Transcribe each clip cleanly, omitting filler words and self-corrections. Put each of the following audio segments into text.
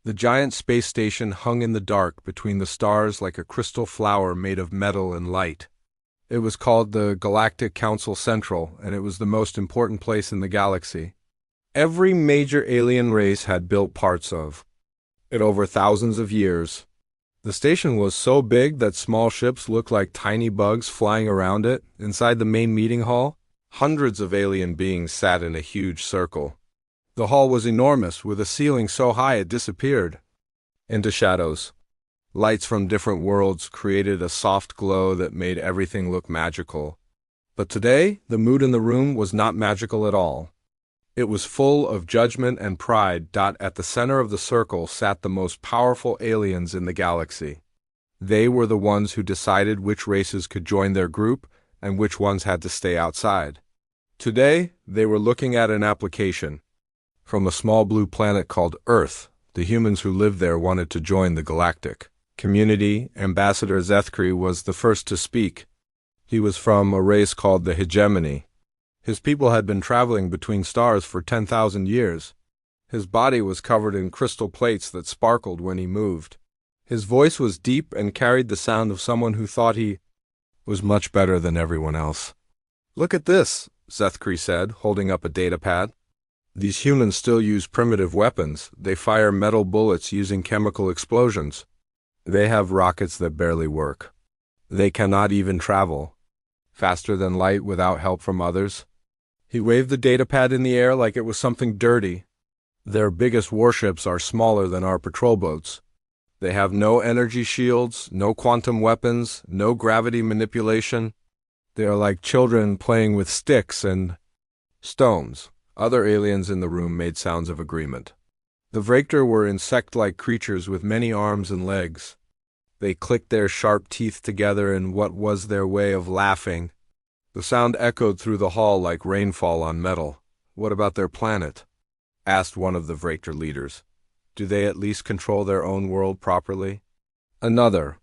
The giant space station hung in the dark between the stars like a crystal flower made of metal and light. It was called the Galactic Council Central, and it was the most important place in the galaxy. Every major alien race had built parts of it over thousands of years. The station was so big that small ships looked like tiny bugs flying around it. Inside the main meeting hall, hundreds of alien beings sat in a huge circle. The hall was enormous, with a ceiling so high it disappeared into shadows. Lights from different worlds created a soft glow that made everything look magical. But today, the mood in the room was not magical at all. It was full of judgment and pride. At the center of the circle sat the most powerful aliens in the galaxy. They were the ones who decided which races could join their group and which ones had to stay outside. Today, they were looking at an application. From a small blue planet called Earth, the humans who lived there wanted to join the galactic community. Ambassador Zethkri was the first to speak. He was from a race called the Hegemony. His people had been traveling between stars for 10,000 years. His body was covered in crystal plates that sparkled when he moved. His voice was deep and carried the sound of someone who thought he was much better than everyone else. "Look at this," Zethkri said, holding up a datapad. "These humans still use primitive weapons. They fire metal bullets using chemical explosions. They have rockets that barely work. They cannot even travel faster than light without help from others." He waved the datapad in the air like it was something dirty. "Their biggest warships are smaller than our patrol boats. They have no energy shields, no quantum weapons, no gravity manipulation. They are like children playing with sticks and stones." Other aliens in the room made sounds of agreement. The Vrektor were insect-like creatures with many arms and legs. They clicked their sharp teeth together in what was their way of laughing. The sound echoed through the hall like rainfall on metal. "What about their planet?" asked one of the Vrektor leaders. "Do they at least control their own world properly?" Another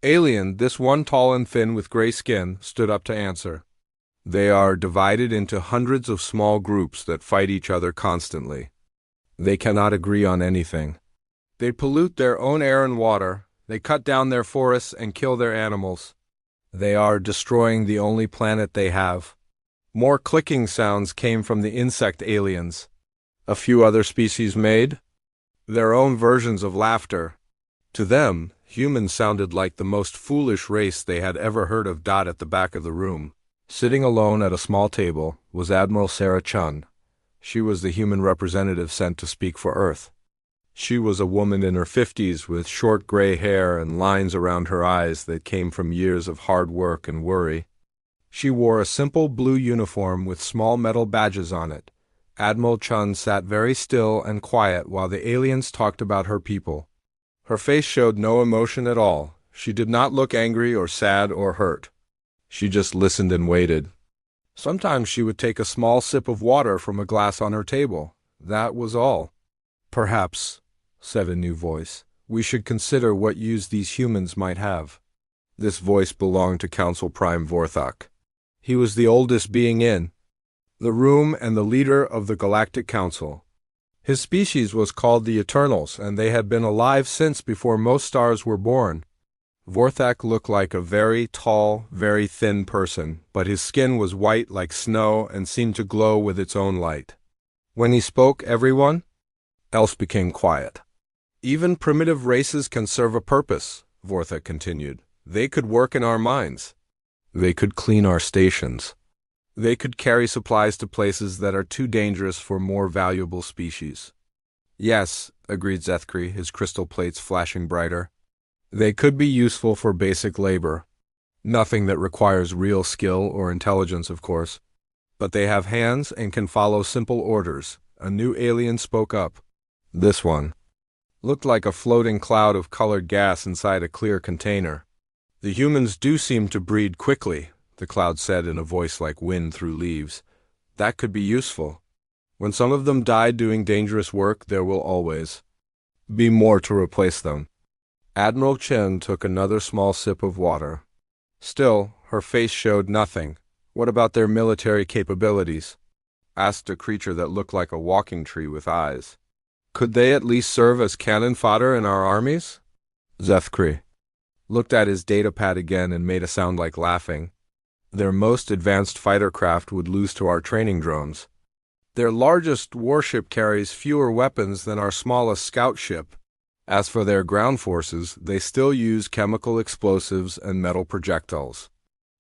alien, this one tall and thin with gray skin, stood up to answer. "They are divided into hundreds of small groups that fight each other constantly. They cannot agree on anything. They pollute their own air and water. They cut down their forests and kill their animals. They are destroying the only planet they have." More clicking sounds came from the insect aliens. A few other species made their own versions of laughter. To them, humans sounded like the most foolish race they had ever heard of. At the back of the room, sitting alone at a small table, was Admiral Sarah Chun. She was the human representative sent to speak for Earth. She was a woman in her 50s with short gray hair and lines around her eyes that came from years of hard work and worry. She wore a simple blue uniform with small metal badges on it. Admiral Chun sat very still and quiet while the aliens talked about her people. Her face showed no emotion at all. She did not look angry or sad or hurt. She just listened and waited. Sometimes she would take a small sip of water from a glass on her table. That was all. "Perhaps," said a new voice, "we should consider what use these humans might have." This voice belonged to Council Prime Vorthak. He was the oldest being in the room and the leader of the Galactic Council. His species was called the Eternals, and they had been alive since before most stars were born. Vorthak looked like a very tall, very thin person, but his skin was white like snow and seemed to glow with its own light. When he spoke, everyone else became quiet. "Even primitive races can serve a purpose," Vorthak continued. "They could work in our mines. They could clean our stations. They could carry supplies to places that are too dangerous for more valuable species." "Yes," agreed Zethkri, his crystal plates flashing brighter. "They could be useful for basic labor. Nothing that requires real skill or intelligence, of course. But they have hands and can follow simple orders." A new alien spoke up. This one looked like a floating cloud of colored gas inside a clear container. "The humans do seem to breed quickly," the cloud said in a voice like wind through leaves. "That could be useful. When some of them die doing dangerous work, there will always be more to replace them." Admiral Chen took another small sip of water. Still, her face showed nothing. "What about their military capabilities?" asked a creature that looked like a walking tree with eyes. Could they at least serve as cannon fodder in our armies? Zethkri looked at his datapad again and made a sound like laughing. Their most advanced fighter craft would lose to our training drones. Their largest warship carries fewer weapons than our smallest scout ship. As for their ground forces, they still use chemical explosives and metal projectiles.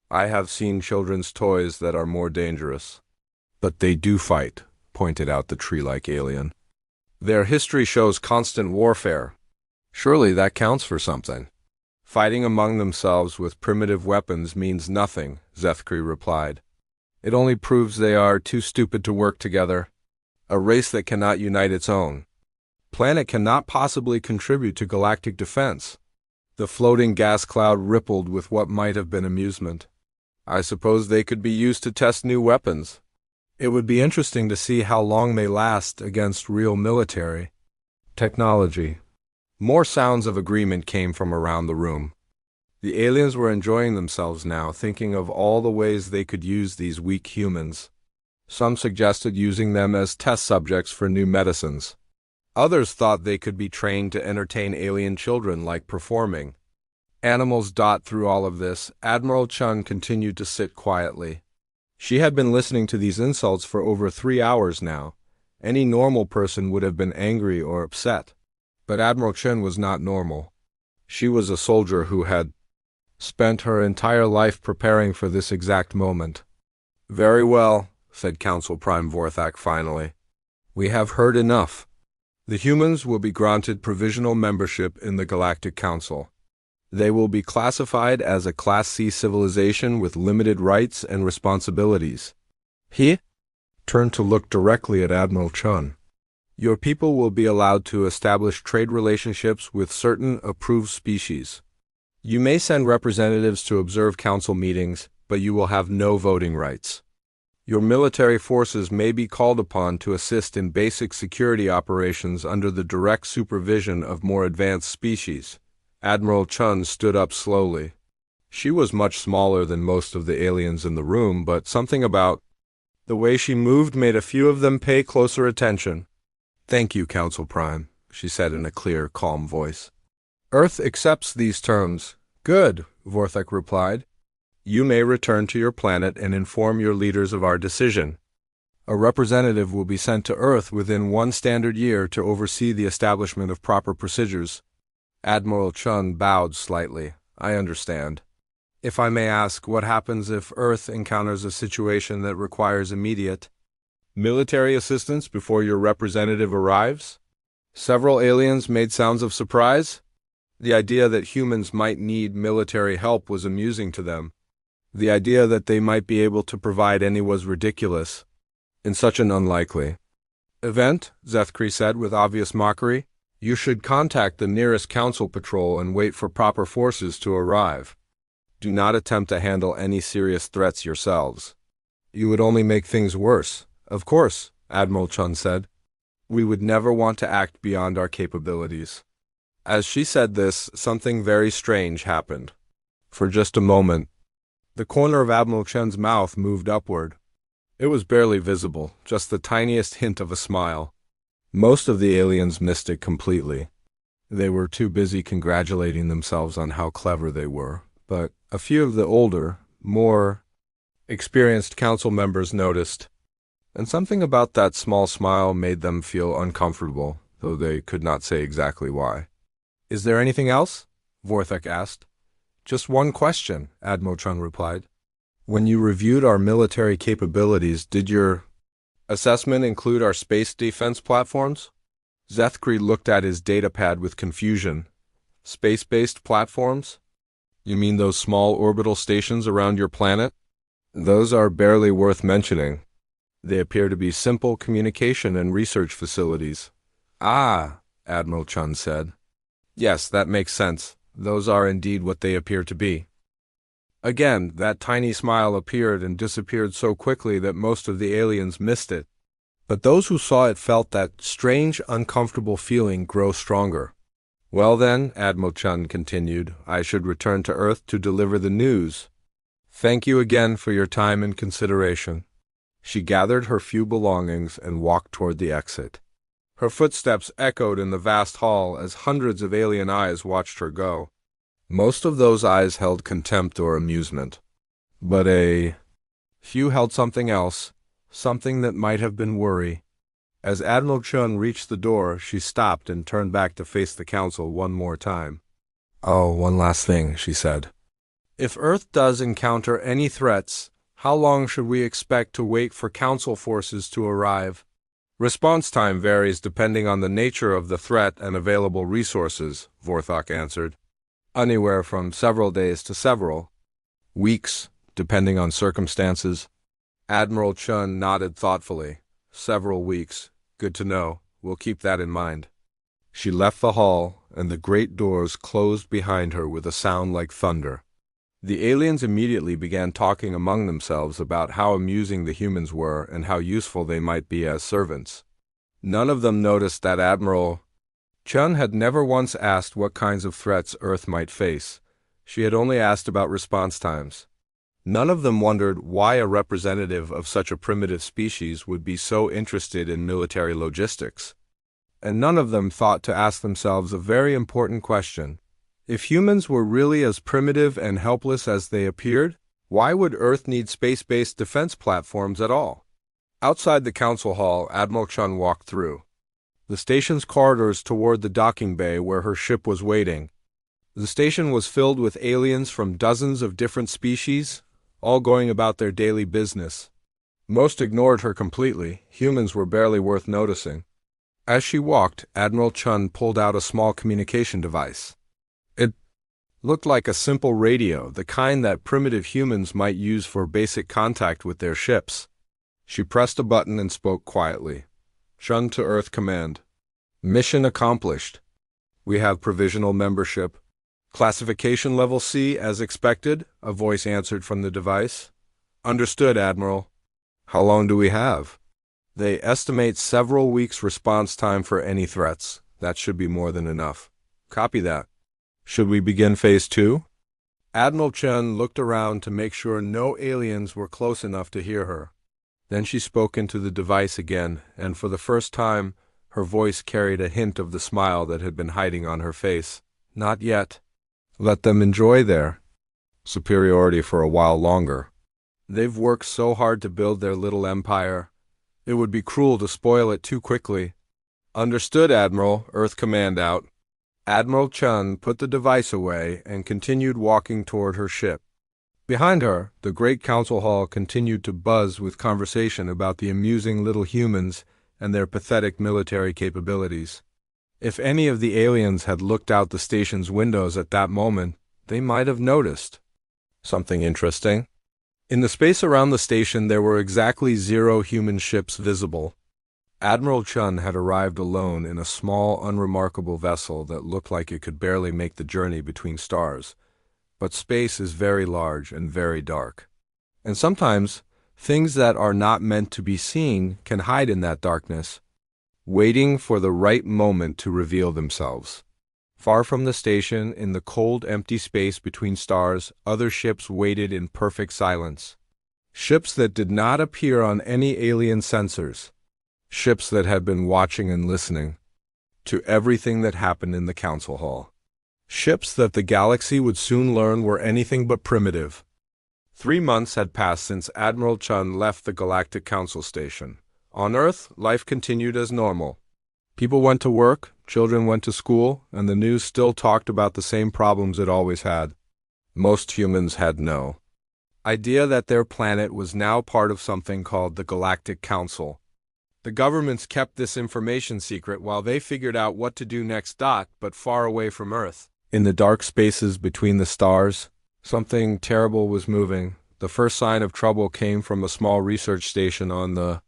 I have seen children's toys that are more dangerous. But they do fight, pointed out the tree-like alien. Their history shows constant warfare. Surely that counts for something. Fighting among themselves with primitive weapons means nothing, Zethkri replied. It only proves they are too stupid to work together. A race that cannot unite its own planet cannot possibly contribute to galactic defense. The floating gas cloud rippled with what might have been amusement. I suppose they could be used to test new weapons. It would be interesting to see how long they last against real military technology. More sounds of agreement came from around the room. The aliens were enjoying themselves now, thinking of all the ways they could use these weak humans. Some suggested using them as test subjects for new medicines. Others thought they could be trained to entertain alien children like performing animals. Through all of this, Admiral Chun continued to sit quietly. She had been listening to these insults for over 3 hours now. Any normal person would have been angry or upset. But Admiral Chun was not normal. She was a soldier who had spent her entire life preparing for this exact moment. Very well, said Council Prime Vorthak finally. We have heard enough. The humans will be granted provisional membership in the Galactic Council. They will be classified as a Class C civilization with limited rights and responsibilities. He turned to look directly at Admiral Chun. Your people will be allowed to establish trade relationships with certain approved species. You may send representatives to observe council meetings, but you will have no voting rights. Your military forces may be called upon to assist in basic security operations under the direct supervision of more advanced species. Admiral Chun stood up slowly. She was much smaller than most of the aliens in the room, but something about the way she moved made a few of them pay closer attention. Thank you, Council Prime, she said in a clear, calm voice. Earth accepts these terms. Good, Vorthak replied. You may return to your planet and inform your leaders of our decision. A representative will be sent to Earth within 1 standard year to oversee the establishment of proper procedures. Admiral Chun bowed slightly. I understand. If I may ask, what happens if Earth encounters a situation that requires immediate military assistance before your representative arrives? Several aliens made sounds of surprise. The idea that humans might need military help was amusing to them. The idea that they might be able to provide any was ridiculous. In such an unlikely event, Zethkri said with obvious mockery, you should contact the nearest council patrol and wait for proper forces to arrive. Do not attempt to handle any serious threats yourselves. You would only make things worse. Of course, Admiral Chun said. We would never want to act beyond our capabilities. As she said this, something very strange happened. For just a moment, the corner of Admiral Chun's mouth moved upward. It was barely visible, just the tiniest hint of a smile. Most of the aliens missed it completely. They were too busy congratulating themselves on how clever they were, but a few of the older, more experienced council members noticed, and something about that small smile made them feel uncomfortable, though they could not say exactly why. Is there anything else? Vorthak asked. Just one question, Admiral Chun replied. When you reviewed our military capabilities, did your assessment include our space defense platforms? Zethkri looked at his datapad with confusion. Space-based platforms? You mean those small orbital stations around your planet? Those are barely worth mentioning. They appear to be simple communication and research facilities. Ah, Admiral Chun said. Yes, that makes sense. Those are indeed what they appear to be. Again, that tiny smile appeared and disappeared so quickly that most of the aliens missed it. But those who saw it felt that strange, uncomfortable feeling grow stronger. Well then, Admiral Chun continued, I should return to Earth to deliver the news. Thank you again for your time and consideration. She gathered her few belongings and walked toward the exit. Her footsteps echoed in the vast hall as hundreds of alien eyes watched her go. Most of those eyes held contempt or amusement, but a few held something else, something that might have been worry. As Admiral Chun reached the door, she stopped and turned back to face the council one more time. "Oh, one last thing," she said. "If Earth does encounter any threats, how long should we expect to wait for council forces to arrive?" "Response time varies depending on the nature of the threat and available resources," Vorthok answered. "Anywhere from several days to several weeks, depending on circumstances." Admiral Chun nodded thoughtfully. "Several weeks. Good to know. We'll keep that in mind." She left the hall, and the great doors closed behind her with a sound like thunder. The aliens immediately began talking among themselves about how amusing the humans were and how useful they might be as servants. None of them noticed that Admiral Chun had never once asked what kinds of threats Earth might face. She had only asked about response times. None of them wondered why a representative of such a primitive species would be so interested in military logistics. And none of them thought to ask themselves a very important question. If humans were really as primitive and helpless as they appeared, why would Earth need space-based defense platforms at all? Outside the council hall, Admiral Chun walked through the station's corridors toward the docking bay where her ship was waiting. The station was filled with aliens from dozens of different species, all going about their daily business. Most ignored her completely. Humans were barely worth noticing. As she walked, Admiral Chun pulled out a small communication device. It looked like a simple radio, the kind that primitive humans might use for basic contact with their ships. She pressed a button and spoke quietly. "Chun to Earth Command. Mission accomplished. We have provisional membership. Classification level C as expected," a voice answered from the device. "Understood, Admiral. How long do we have?" "They estimate several weeks response time for any threats. That should be more than enough." "Copy that. Should we begin Phase 2? Admiral Chun looked around to make sure no aliens were close enough to hear her. Then she spoke into the device again, and for the first time, her voice carried a hint of the smile that had been hiding on her face. "Not yet. Let them enjoy their superiority for a while longer. They've worked so hard to build their little empire. It would be cruel to spoil it too quickly." "Understood, Admiral. Earth Command out." Admiral Chun put the device away and continued walking toward her ship. Behind her, the great council hall continued to buzz with conversation about the amusing little humans and their pathetic military capabilities. If any of the aliens had looked out the station's windows at that moment, they might have noticed something interesting. In the space around the station, there were exactly 0 human ships visible. Admiral Chun had arrived alone in a small, unremarkable vessel that looked like it could barely make the journey between stars. But space is very large and very dark. And sometimes, things that are not meant to be seen can hide in that darkness, waiting for the right moment to reveal themselves. Far from the station, in the cold, empty space between stars, other ships waited in perfect silence. Ships that did not appear on any alien sensors. Ships that had been watching and listening to everything that happened in the council hall. Ships that the galaxy would soon learn were anything but primitive. 3 months had passed since Admiral Chun left the Galactic Council Station. On Earth, life continued as normal. People went to work, children went to school, and the news still talked about the same problems it always had. Most humans had no idea that their planet was now part of something called the Galactic Council. The governments kept this information secret while they figured out what to do next. But far away from Earth, in the dark spaces between the stars, something terrible was moving. The first sign of trouble came from a small research station on the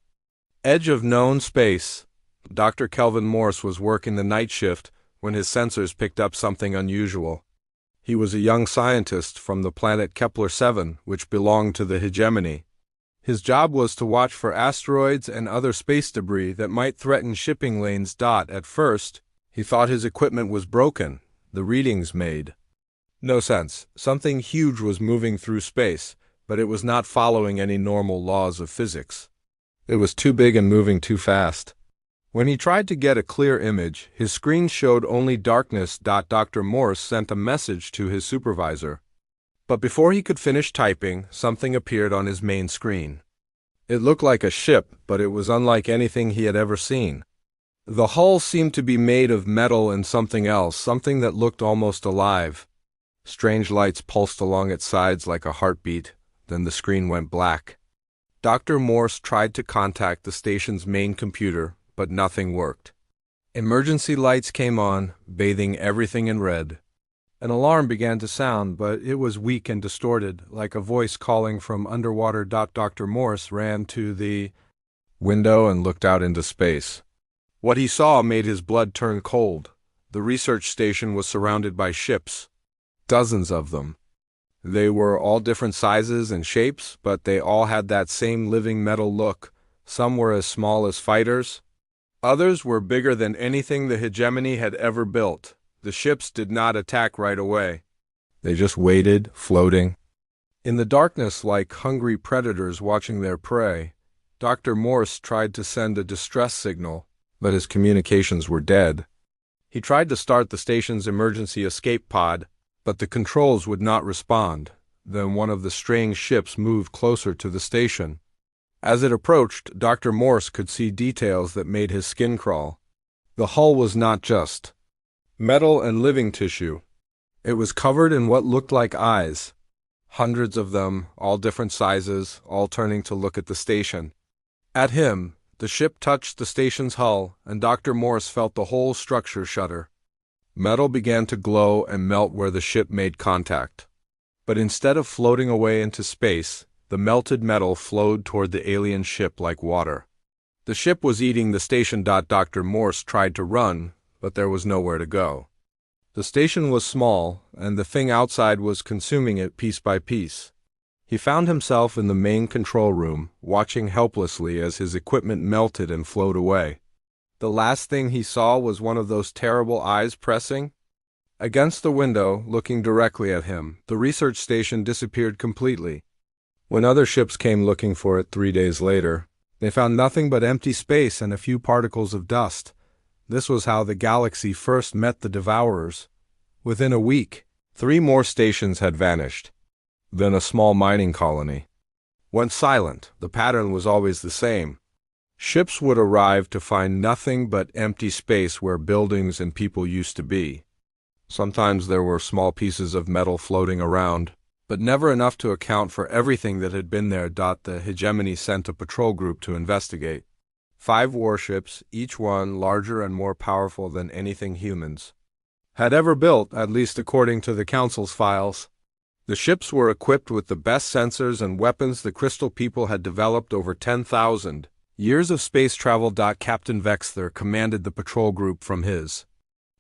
edge of known space. Dr. Kelvin Morse was working the night shift when his sensors picked up something unusual. He was a young scientist from the planet Kepler-7, which belonged to the hegemony. His job was to watch for asteroids and other space debris that might threaten shipping lanes. At first, he thought his equipment was broken. The readings made no sense. Something huge was moving through space, but it was not following any normal laws of physics. It was too big and moving too fast. When he tried to get a clear image, his screen showed only darkness. Dr. Morse sent a message to his supervisor. But before he could finish typing, something appeared on his main screen. It looked like a ship, but it was unlike anything he had ever seen. The hull seemed to be made of metal and something else, something that looked almost alive. Strange lights pulsed along its sides like a heartbeat, then the screen went black. Dr. Morse tried to contact the station's main computer, but nothing worked. Emergency lights came on, bathing everything in red. An alarm began to sound, but it was weak and distorted, like a voice calling from underwater. Dr. Morse ran to the window and looked out into space. What he saw made his blood turn cold. The research station was surrounded by ships, dozens of them. They were all different sizes and shapes, but they all had that same living metal look. Some were as small as fighters. Others were bigger than anything the hegemony had ever built. The ships did not attack right away. They just waited, floating. In the darkness, like hungry predators watching their prey, Dr. Morse tried to send a distress signal, but his communications were dead. He tried to start the station's emergency escape pod, but the controls would not respond. Then one of the strange ships moved closer to the station. As it approached, Dr. Morse could see details that made his skin crawl. The hull was not just metal and living tissue. It was covered in what looked like eyes. Hundreds of them, all different sizes, all turning to look at the station. At him, the ship touched the station's hull, and Dr. Morse felt the whole structure shudder. Metal began to glow and melt where the ship made contact. But instead of floating away into space, the melted metal flowed toward the alien ship like water. The ship was eating the station. Dr. Morse tried to run, but there was nowhere to go. The station was small, and the thing outside was consuming it piece by piece. He found himself in the main control room, watching helplessly as his equipment melted and flowed away. The last thing he saw was one of those terrible eyes pressing against the window, looking directly at him. The research station disappeared completely. When other ships came looking for it 3 days later, they found nothing but empty space and a few particles of dust. This was how the galaxy first met the Devourers. Within a week, 3 more stations had vanished. Then a small mining colony went silent. The pattern was always the same. Ships would arrive to find nothing but empty space where buildings and people used to be. Sometimes there were small pieces of metal floating around, but never enough to account for everything that had been there. The hegemony sent a patrol group to investigate. 5 warships, each one larger and more powerful than anything humans had ever built, at least according to the Council's files. The ships were equipped with the best sensors and weapons the Crystal people had developed over 10,000 years of space travel. Captain Vexler commanded the patrol group from his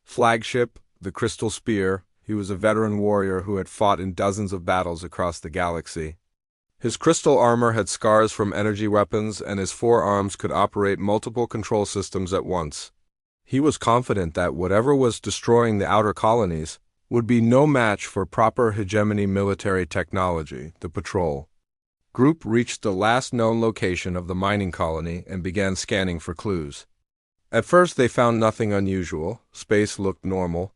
flagship, the Crystal Spear. He was a veteran warrior who had fought in dozens of battles across the galaxy. His crystal armor had scars from energy weapons, and his 4 arms could operate multiple control systems at once. He was confident that whatever was destroying the outer colonies would be no match for proper hegemony military technology. The patrol group reached the last known location of the mining colony and began scanning for clues. At first they found nothing unusual. Space looked normal.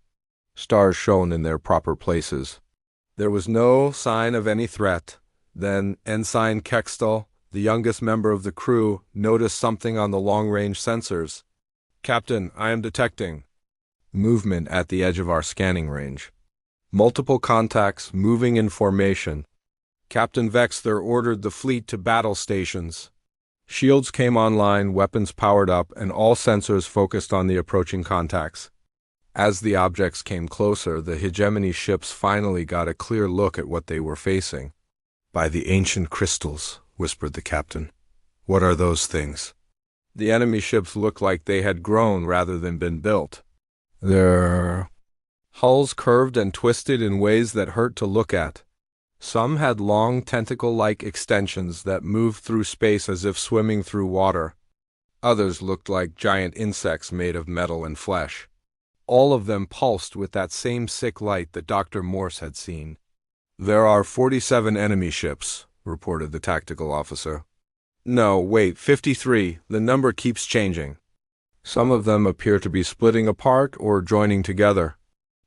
Stars shone in their proper places. There was no sign of any threat. Then Ensign Kextel, the youngest member of the crew, noticed something on the long-range sensors. "Captain, I am detecting movement at the edge of our scanning range. Multiple contacts moving in formation." Captain Vexler ordered the fleet to battle stations. Shields came online, weapons powered up, and all sensors focused on the approaching contacts. As the objects came closer, the hegemony ships finally got a clear look at what they were facing. "By the ancient crystals," whispered the captain. "What are those things?" The enemy ships looked like they had grown rather than been built. Their hulls curved and twisted in ways that hurt to look at. Some had long tentacle-like extensions that moved through space as if swimming through water. Others looked like giant insects made of metal and flesh. All of them pulsed with that same sick light that Dr. Morse had seen. "There are 47 enemy ships," reported the tactical officer. "No, wait, 53. The number keeps changing." Some of them appear to be splitting apart or joining together.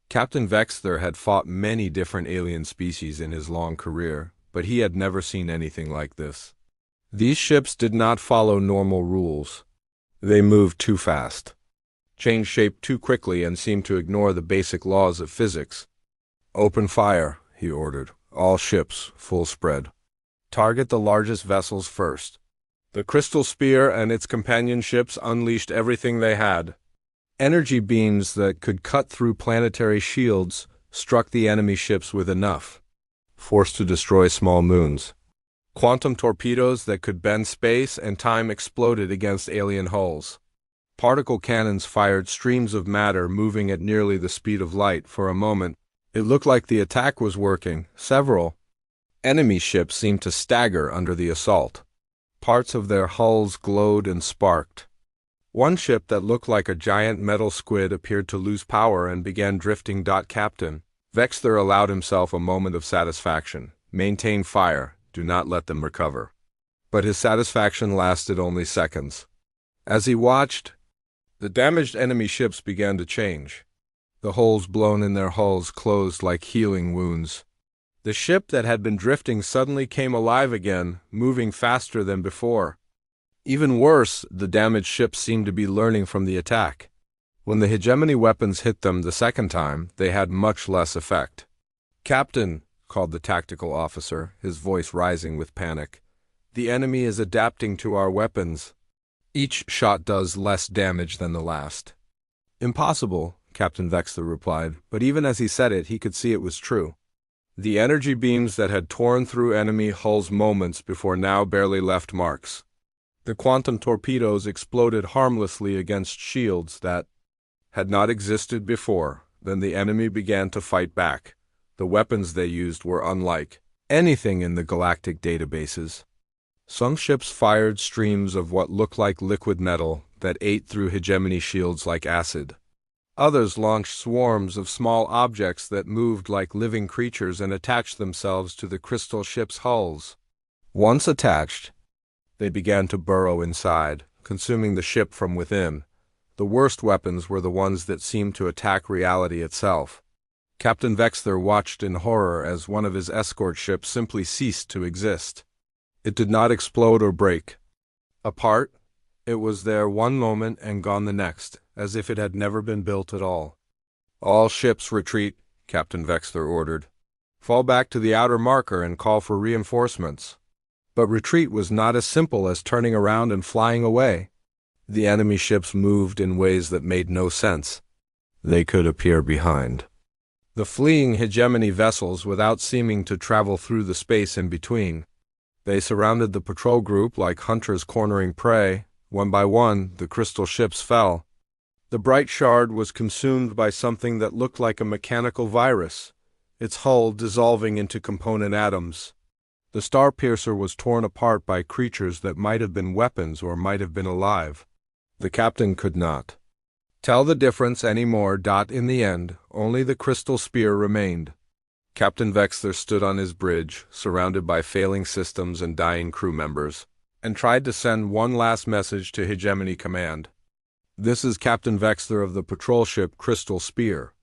Captain Vexler had fought many different alien species in his long career, but he had never seen anything like this. These ships did not follow normal rules. They moved too fast, changed shape too quickly, and seemed to ignore the basic laws of physics. "Open fire," he ordered. "All ships, full spread. Target the largest vessels first." The Crystal Spear and its companion ships unleashed everything they had. Energy beams that could cut through planetary shields struck the enemy ships with enough force to destroy small moons. Quantum torpedoes that could bend space and time exploded against alien hulls. Particle cannons fired streams of matter moving at nearly the speed of light. For a moment, it looked like the attack was working. Several enemy ships seemed to stagger under the assault. Parts of their hulls glowed and sparked. One ship that looked like a giant metal squid appeared to lose power and began drifting. Captain Vexler allowed himself a moment of satisfaction. "Maintain fire. Do not let them recover." But his satisfaction lasted only seconds. As he watched, the damaged enemy ships began to change. The holes blown in their hulls closed like healing wounds. The ship that had been drifting suddenly came alive again, moving faster than before. Even worse, the damaged ships seemed to be learning from the attack. When the hegemony weapons hit them the second time, they had much less effect. "Captain," called the tactical officer, his voice rising with panic, "the enemy is adapting to our weapons. Each shot does less damage than the last." "Impossible," Captain Vexler replied, but even as he said it, he could see it was true. The energy beams that had torn through enemy hulls moments before now barely left marks. The quantum torpedoes exploded harmlessly against shields that had not existed before. Then the enemy began to fight back. The weapons they used were unlike anything in the galactic databases. Some ships fired streams of what looked like liquid metal that ate through hegemony shields like acid. Others launched swarms of small objects that moved like living creatures and attached themselves to the crystal ship's hulls. Once attached, they began to burrow inside, consuming the ship from within. The worst weapons were the ones that seemed to attack reality itself. Captain Vexler watched in horror as one of his escort ships simply ceased to exist. It did not explode or break. Apart, it was there one moment and gone the next, as if it had never been built at all. "All ships retreat," Captain Vexler ordered. "Fall back to the outer marker and call for reinforcements." But retreat was not as simple as turning around and flying away. The enemy ships moved in ways that made no sense. They could appear behind the fleeing hegemony vessels without seeming to travel through the space in between. They surrounded the patrol group like hunters cornering prey. One by one, the crystal ships fell. The bright shard was consumed by something that looked like a mechanical virus, its hull dissolving into component atoms. The star piercer was torn apart by creatures that might have been weapons or might have been alive. The captain could not tell the difference anymore. In the end, only the crystal spear remained. Captain Vexler stood on his bridge, surrounded by failing systems and dying crew members, and tried to send one last message to Hegemony Command. "This is Captain Vexler of the patrol ship Crystal Spear."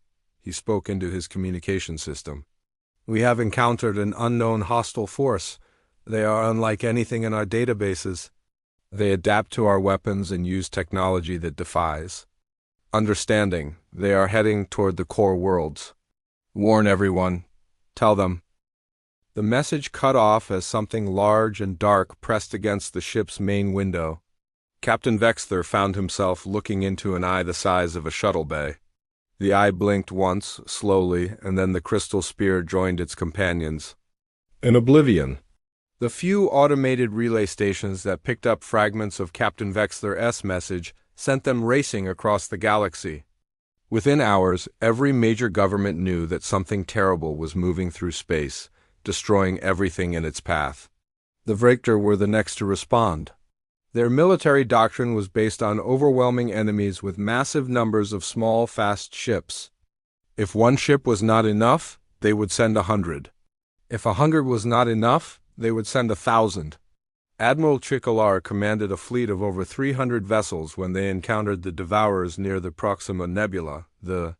He spoke into his communication system. "We have encountered an unknown hostile force. They are unlike anything in our databases. They adapt to our weapons and use technology that defies understanding. They are heading toward the core worlds. Warn everyone. Tell them." The message cut off as something large and dark pressed against the ship's main window. Captain Vexler found himself looking into an eye the size of a shuttle bay. The eye blinked once, slowly, and then the crystal spear joined its companions. In oblivion. The few automated relay stations that picked up fragments of Captain Vexler's message sent them racing across the galaxy. Within hours, every major government knew that something terrible was moving through space, destroying everything in its path. The Vrektor were the next to respond. Their military doctrine was based on overwhelming enemies with massive numbers of small, fast ships. If one ship was not enough, they would send 100. If 100 was not enough, they would send 1,000. Admiral Chikolar commanded a fleet of over 300 vessels when they encountered the Devourers near the Proxima Nebula. The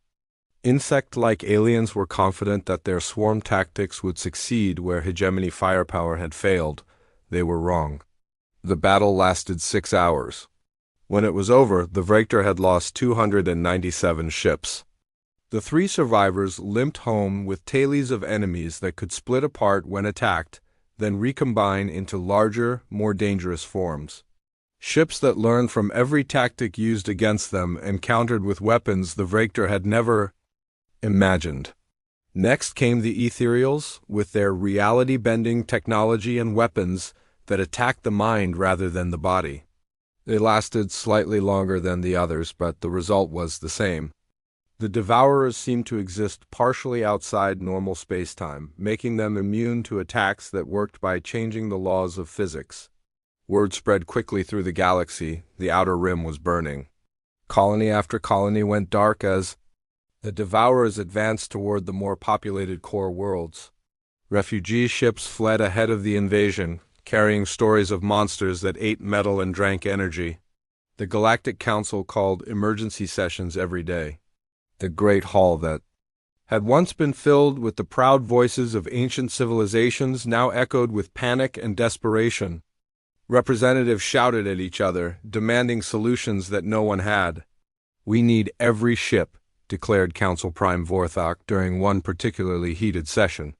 insect-like aliens were confident that their swarm tactics would succeed where hegemony firepower had failed. They were wrong. The battle lasted 6 hours. When it was over, the Vector had lost 297 ships. The 3 survivors limped home with tailies of enemies that could split apart when attacked, then recombine into larger, more dangerous forms. Ships that learned from every tactic used against them and countered with weapons the Vector had never imagined. Next came the Ethereals, with their reality-bending technology and weapons that attacked the mind rather than the body. They lasted slightly longer than the others, but the result was the same. The Devourers seemed to exist partially outside normal space-time, making them immune to attacks that worked by changing the laws of physics. Word spread quickly through the galaxy. The outer rim was burning. Colony after colony went dark as the Devourers advanced toward the more populated core worlds. Refugee ships fled ahead of the invasion, carrying stories of monsters that ate metal and drank energy. The Galactic Council called emergency sessions every day. The great hall that had once been filled with the proud voices of ancient civilizations now echoed with panic and desperation. Representatives shouted at each other, demanding solutions that no one had. "We need every ship," declared Council Prime Vorthok during one particularly heated session.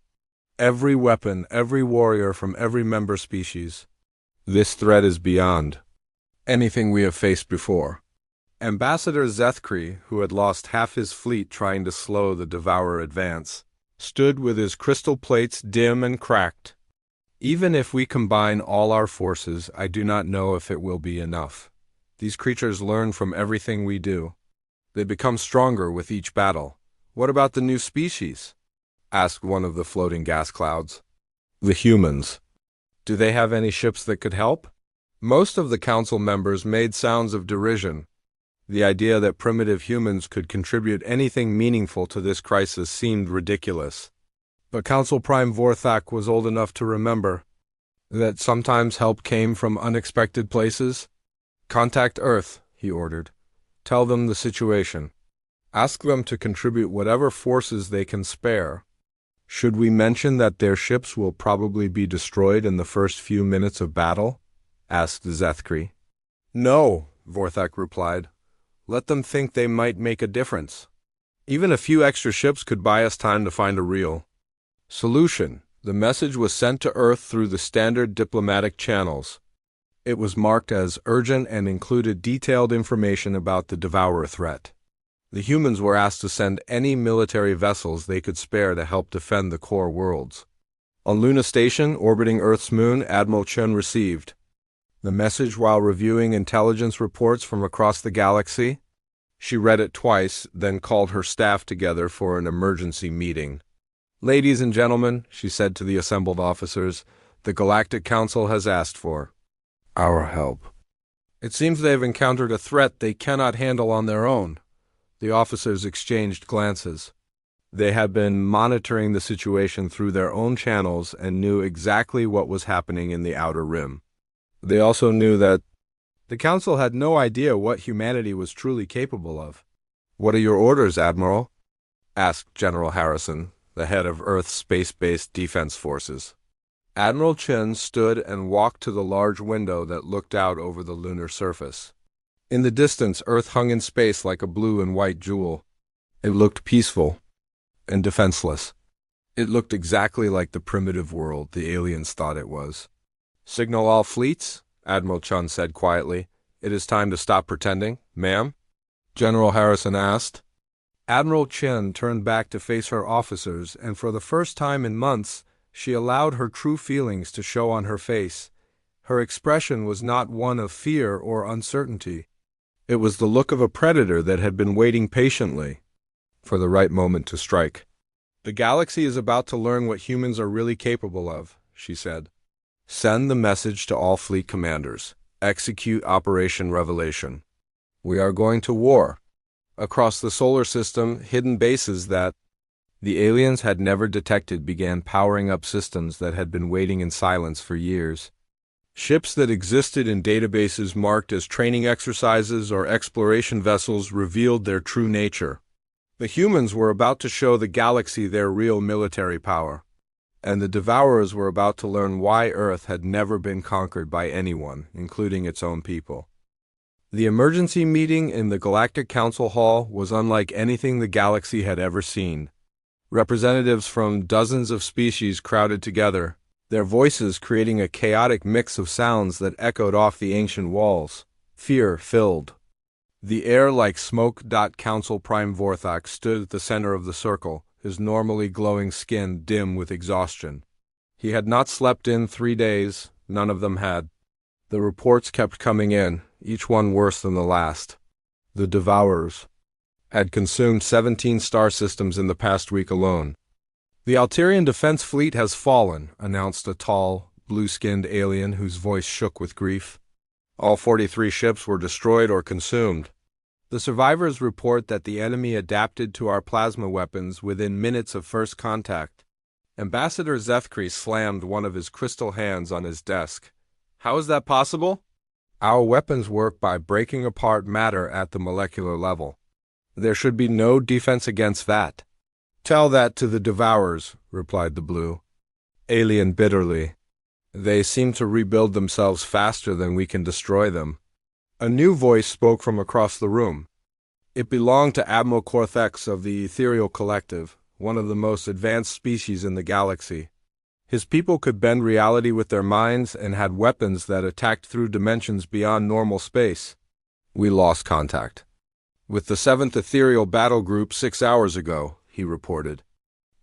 "Every weapon, every warrior from every member species. This threat is beyond anything we have faced before." Ambassador Zethkri, who had lost half his fleet trying to slow the Devourer advance, stood with his crystal plates dim and cracked. "Even if we combine all our forces, I do not know if it will be enough. These creatures learn from everything we do. They become stronger with each battle." "What about the new species?" asked one of the floating gas clouds. "The humans. Do they have any ships that could help?" Most of the council members made sounds of derision. The idea that primitive humans could contribute anything meaningful to this crisis seemed ridiculous. But Council Prime Vorthok was old enough to remember that sometimes help came from unexpected places. "Contact Earth," he ordered. "Tell them the situation. Ask them to contribute whatever forces they can spare." "Should we mention that their ships will probably be destroyed in the first few minutes of battle?" asked Zethkri. "No," Vorthok replied. "Let them think they might make a difference. Even a few extra ships could buy us time to find a real solution." The message was sent to Earth through the standard diplomatic channels. It was marked as urgent and included detailed information about the Devourer threat. The humans were asked to send any military vessels they could spare to help defend the core worlds. On Luna Station, orbiting Earth's moon, Admiral Chen received the message while reviewing intelligence reports from across the galaxy. She read it twice, then called her staff together for an emergency meeting. "Ladies and gentlemen," she said to the assembled officers, "the Galactic Council has asked for our help. It seems they have encountered a threat they cannot handle on their own." The officers exchanged glances. They had been monitoring the situation through their own channels and knew exactly what was happening in the outer rim. They also knew that the Council had no idea what humanity was truly capable of. "What are your orders, Admiral?" asked General Harrison, the head of Earth's space-based defense forces. Admiral Chen stood and walked to the large window that looked out over the lunar surface. In the distance, Earth hung in space like a blue and white jewel. It looked peaceful and defenseless. It looked exactly like the primitive world the aliens thought it was. "Signal all fleets," Admiral Chen said quietly. "It is time to stop pretending." "Ma'am?" General Harrison asked. Admiral Chen turned back to face her officers, and for the first time in months, she allowed her true feelings to show on her face. Her expression was not one of fear or uncertainty. It was the look of a predator that had been waiting patiently for the right moment to strike. "The galaxy is about to learn what humans are really capable of," she said. "Send the message to all fleet commanders. Execute Operation Revelation. We are going to war." Across the solar system, hidden bases that the aliens had never detected began powering up systems that had been waiting in silence for years. Ships that existed in databases marked as training exercises or exploration vessels revealed their true nature. The humans were about to show the galaxy their real military power, and the Devourers were about to learn why Earth had never been conquered by anyone, including its own people. The emergency meeting in the Galactic Council Hall was unlike anything the galaxy had ever seen. Representatives from dozens of species crowded together, their voices creating a chaotic mix of sounds that echoed off the ancient walls. Fear filled the air like smoke. Council Prime Vorthak stood at the center of the circle, his normally glowing skin dim with exhaustion. He had not slept in 3 days, none of them had. The reports kept coming in, each one worse than the last. The Devourers had consumed 17 star systems in the past week alone. The Altarian Defense Fleet has fallen, announced a tall, blue-skinned alien whose voice shook with grief. All 43 ships were destroyed or consumed. The survivors report that the enemy adapted to our plasma weapons within minutes of first contact. Ambassador Zethkri slammed one of his crystal hands on his desk. How is that possible? Our weapons work by breaking apart matter at the molecular level. There should be no defense against that. Tell that to the Devourers, replied the blue alien bitterly. They seem to rebuild themselves faster than we can destroy them. A new voice spoke from across the room. It belonged to Admiral Corthex of the Ethereal Collective, one of the most advanced species in the galaxy. His people could bend reality with their minds and had weapons that attacked through dimensions beyond normal space. We lost contact with the 7th Ethereal Battle Group 6 hours ago, he reported.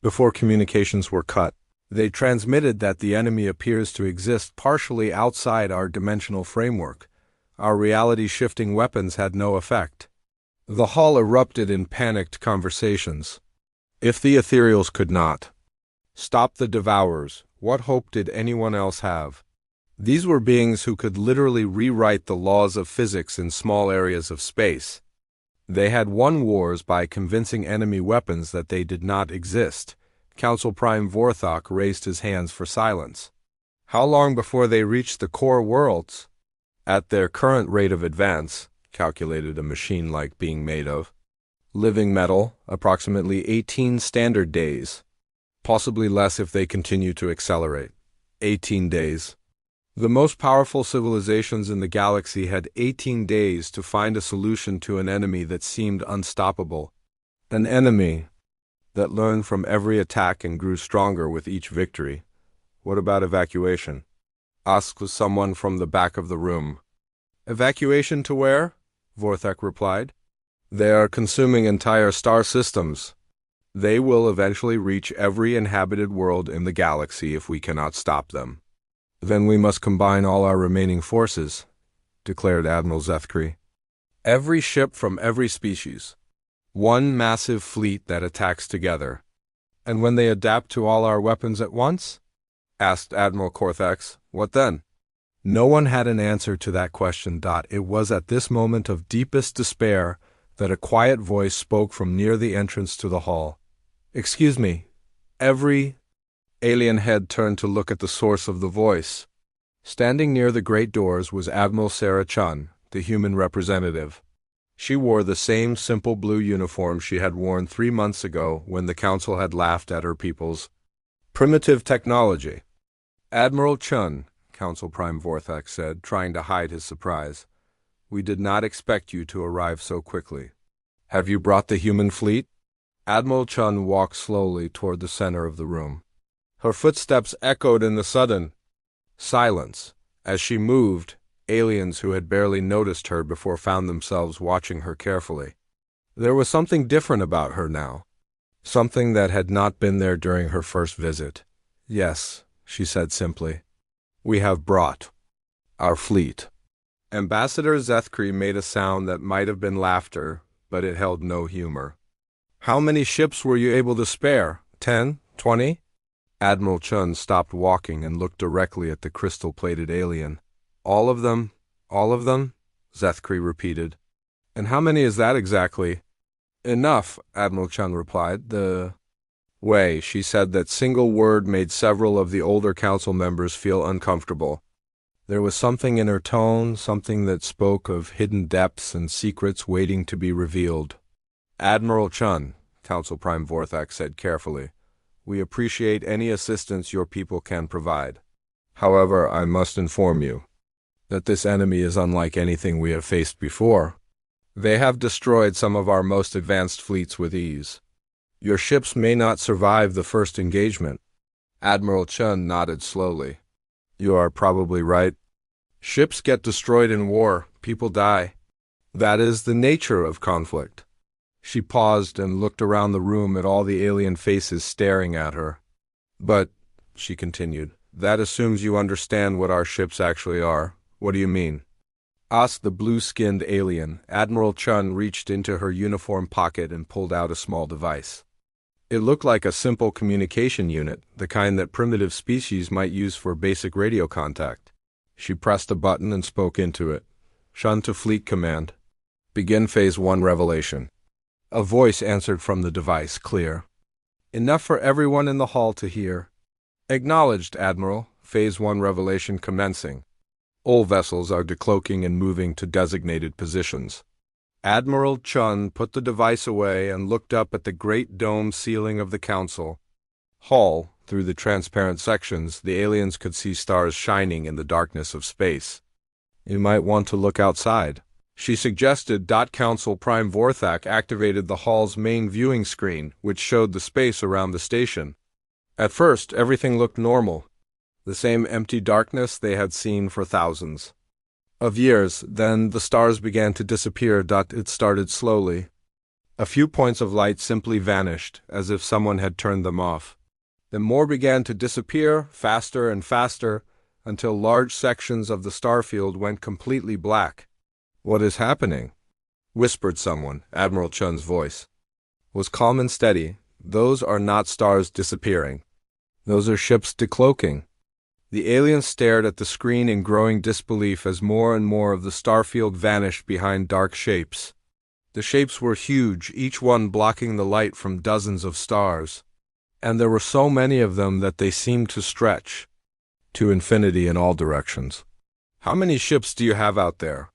Before communications were cut, they transmitted that the enemy appears to exist partially outside our dimensional framework. Our reality-shifting weapons had no effect. The hall erupted in panicked conversations. If the Ethereals could not stop the Devourers, what hope did anyone else have? These were beings who could literally rewrite the laws of physics in small areas of space. They had won wars by convincing enemy weapons that they did not exist. Council Prime Vorthok raised his hands for silence. How long before they reached the core worlds? At their current rate of advance, calculated a machine like being made of living metal, approximately 18 standard days. Possibly less if they continue to accelerate. 18 days. The most powerful civilizations in the galaxy had 18 days to find a solution to an enemy that seemed unstoppable. An enemy that learned from every attack and grew stronger with each victory. What about evacuation? Asked someone from the back of the room. Evacuation to where? Vorthak replied. They are consuming entire star systems. They will eventually reach every inhabited world in the galaxy if we cannot stop them. Then we must combine all our remaining forces, declared Admiral Zethkri. Every ship from every species. One massive fleet that attacks together. And when they adapt to all our weapons at once? Asked Admiral Corthex. What then? No one had an answer to that question. It was at this moment of deepest despair that a quiet voice spoke from near the entrance to the hall. Excuse me. Every alien head turned to look at the source of the voice. Standing near the great doors was Admiral Sarah Chun, the human representative. She wore the same simple blue uniform she had worn 3 months ago when the council had laughed at her people's primitive technology. Admiral Chun, Council Prime Vorthak said, trying to hide his surprise. We did not expect you to arrive so quickly. Have you brought the human fleet? Admiral Chun walked slowly toward the center of the room. Her footsteps echoed in the sudden silence. As she moved, aliens who had barely noticed her before found themselves watching her carefully. There was something different about her now. Something that had not been there during her first visit. Yes, she said simply. We have brought our fleet. Ambassador Zethkri made a sound that might have been laughter, but it held no humor. How many ships were you able to spare? 10? 20? Admiral Chun stopped walking and looked directly at the crystal-plated alien. All of them? All of them? Zethkri repeated. And how many is that exactly? Enough, Admiral Chun replied. The way she said that single word made several of the older council members feel uncomfortable. There was something in her tone, something that spoke of hidden depths and secrets waiting to be revealed. "Admiral Chun," Council Prime Vorthak said carefully, "we appreciate any assistance your people can provide. However, I must inform you that this enemy is unlike anything we have faced before. They have destroyed some of our most advanced fleets with ease. Your ships may not survive the first engagement." Admiral Chun nodded slowly. "You are probably right. Ships get destroyed in war, people die. That is the nature of conflict." She paused and looked around the room at all the alien faces staring at her. "But," she continued, "that assumes you understand what our ships actually are. What do you mean?" asked the blue-skinned alien. Admiral Chun reached into her uniform pocket and pulled out a small device. It looked like a simple communication unit, the kind that primitive species might use for basic radio contact. She pressed a button and spoke into it. "Shun to Fleet Command. Begin Phase 1 Revelation." A voice answered from the device, clear. Enough for everyone in the hall to hear. "Acknowledged, Admiral. Phase 1 Revelation commencing. All vessels are decloaking and moving to designated positions." Admiral Chun put the device away and looked up at the great dome ceiling of the council hall. Through the transparent sections, the aliens could see stars shining in the darkness of space. "You might want to look outside," she suggested. Council Prime Vorthak activated the hall's main viewing screen, which showed the space around the station. At first, everything looked normal. The same empty darkness they had seen for thousands of years. Then the stars began to disappear. It started slowly. A few points of light simply vanished, as if someone had turned them off. Then more began to disappear, faster and faster, until large sections of the starfield went completely black. "What is happening?" whispered someone. Admiral Chun's voice was calm and steady. "Those are not stars disappearing. Those are ships decloaking." The aliens stared at the screen in growing disbelief as more and more of the starfield vanished behind dark shapes. The shapes were huge, each one blocking the light from dozens of stars. And there were so many of them that they seemed to stretch to infinity in all directions. "How many ships do you have out there?"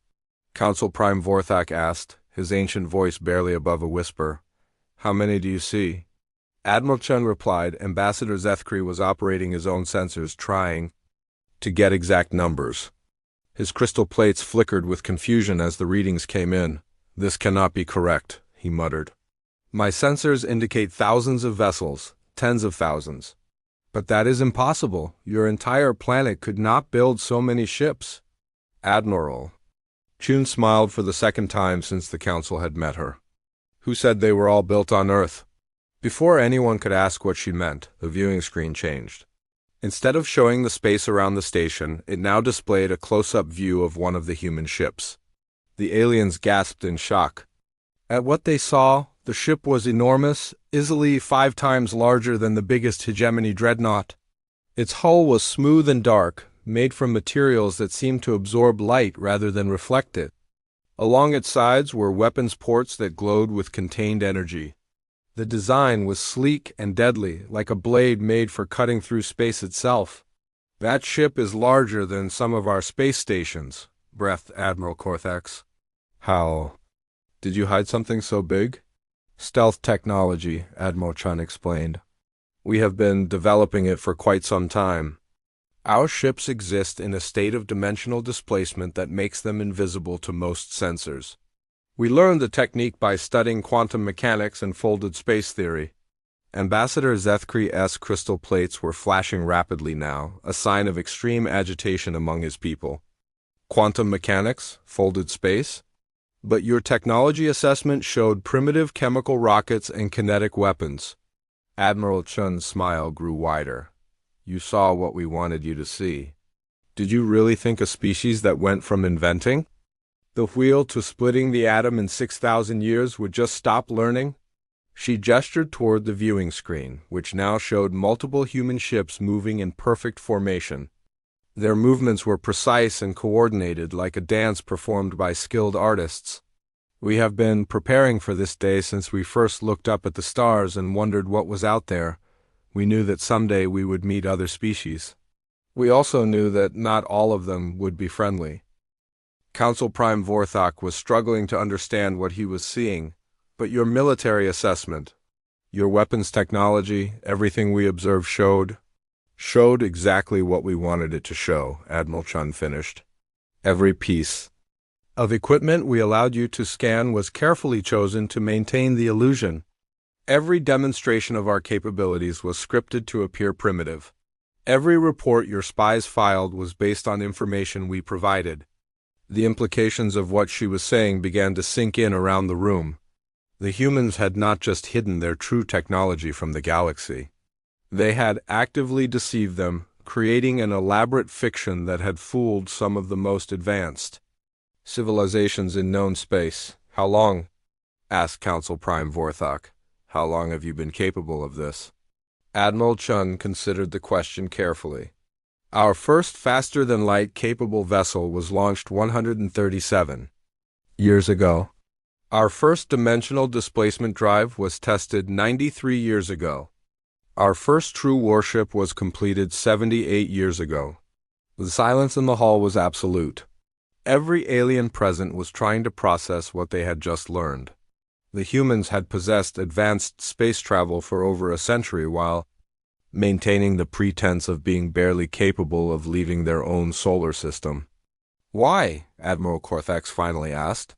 Council Prime Vorthak asked, his ancient voice barely above a whisper. "How many do you see?" Admiral Chun replied. Ambassador Zethkri was operating his own sensors, trying to get exact numbers. His crystal plates flickered with confusion as the readings came in. "This cannot be correct," he muttered. "My sensors indicate thousands of vessels, tens of thousands. But that is impossible. Your entire planet could not build so many ships." "Admiral." Chun smiled for the second time since the council had met her. "Who said they were all built on Earth?" Before anyone could ask what she meant, the viewing screen changed. Instead of showing the space around the station, it now displayed a close-up view of one of the human ships. The aliens gasped in shock. At what they saw, the ship was enormous, easily 5 times larger than the biggest hegemony dreadnought. Its hull was smooth and dark, made from materials that seemed to absorb light rather than reflect it. Along its sides were weapons ports that glowed with contained energy. The design was sleek and deadly, like a blade made for cutting through space itself. "That ship is larger than some of our space stations," breathed Admiral Korthax. "How? Did you hide something so big?" "Stealth technology," Admiral Chun explained. "We have been developing it for quite some time. Our ships exist in a state of dimensional displacement that makes them invisible to most sensors. We learned the technique by studying quantum mechanics and folded space theory." Ambassador Zethkri's crystal plates were flashing rapidly now, a sign of extreme agitation among his people. "Quantum mechanics? Folded space? But your technology assessment showed primitive chemical rockets and kinetic weapons." Admiral Chun's smile grew wider. "You saw what we wanted you to see. Did you really think a species that went from inventing the wheel to splitting the atom in 6,000 years would just stop learning?" She gestured toward the viewing screen, which now showed multiple human ships moving in perfect formation. Their movements were precise and coordinated, like a dance performed by skilled artists. "We have been preparing for this day since we first looked up at the stars and wondered what was out there. We knew that someday we would meet other species." We also knew that not all of them would be friendly. Council Prime Vorthok was struggling to understand what he was seeing, but your military assessment, your weapons technology, everything we observed showed exactly what we wanted it to show, Admiral Chun finished. Every piece of equipment we allowed you to scan was carefully chosen to maintain the illusion. Every demonstration of our capabilities was scripted to appear primitive. Every report your spies filed was based on information we provided. The implications of what she was saying began to sink in around the room. The humans had not just hidden their true technology from the galaxy. They had actively deceived them, creating an elaborate fiction that had fooled some of the most advanced civilizations in known space. How long? Asked Council Prime Vorthok. How long have you been capable of this? Admiral Chun considered the question carefully. Our first faster-than-light capable vessel was launched 137 years ago. Our first dimensional displacement drive was tested 93 years ago. Our first true warship was completed 78 years ago. The silence in the hall was absolute. Every alien present was trying to process what they had just learned. The humans had possessed advanced space travel for over a century while maintaining the pretense of being barely capable of leaving their own solar system. Why? Admiral Korthax finally asked.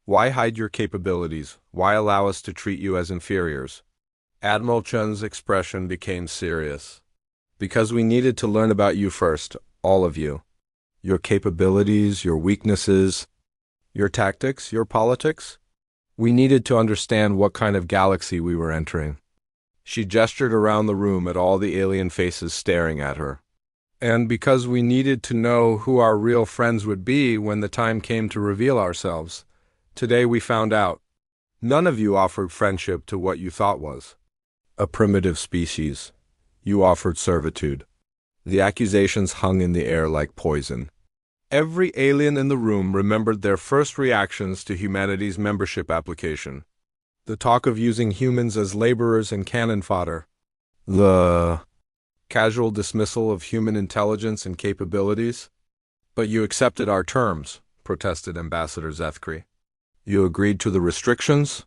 Why hide your capabilities? Why allow us to treat you as inferiors? Admiral Chun's expression became serious. Because we needed to learn about you first, all of you. Your capabilities, your weaknesses, your tactics, your politics. We needed to understand what kind of galaxy we were entering. She gestured around the room at all the alien faces staring at her. And because we needed to know who our real friends would be when the time came to reveal ourselves, today we found out. None of you offered friendship to what you thought was a primitive species. You offered servitude. The accusations hung in the air like poison. Every alien in the room remembered their first reactions to humanity's membership application. The talk of using humans as laborers and cannon fodder. The casual dismissal of human intelligence and capabilities. But you accepted our terms, protested Ambassador Zethkri. You agreed to the restrictions?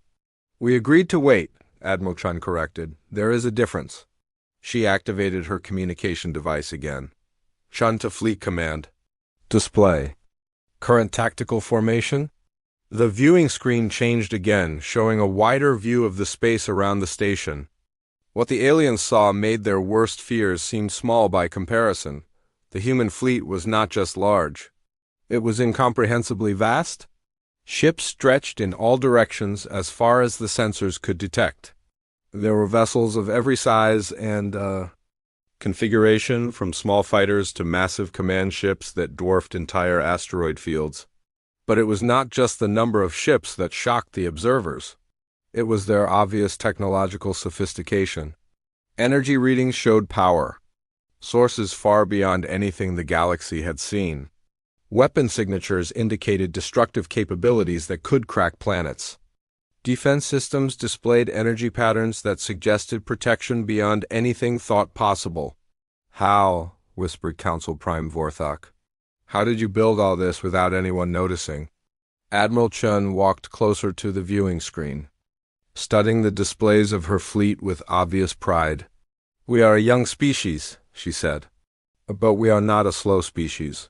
We agreed to wait, Admiral Chun corrected. There is a difference. She activated her communication device again. Chun to Fleet Command. Display. Current tactical formation? The viewing screen changed again, showing a wider view of the space around the station. What the aliens saw made their worst fears seem small by comparison. The human fleet was not just large. It was incomprehensibly vast. Ships stretched in all directions as far as the sensors could detect. There were vessels of every size and, configuration, from small fighters to massive command ships that dwarfed entire asteroid fields. But it was not just the number of ships that shocked the observers. It was their obvious technological sophistication. Energy readings showed power, sources far beyond anything the galaxy had seen. Weapon signatures indicated destructive capabilities that could crack planets. Defense systems displayed energy patterns that suggested protection beyond anything thought possible. How? Whispered Council Prime Vorthok. How did you build all this without anyone noticing? Admiral Chun walked closer to the viewing screen, studying the displays of her fleet with obvious pride. We are a young species, she said, but we are not a slow species.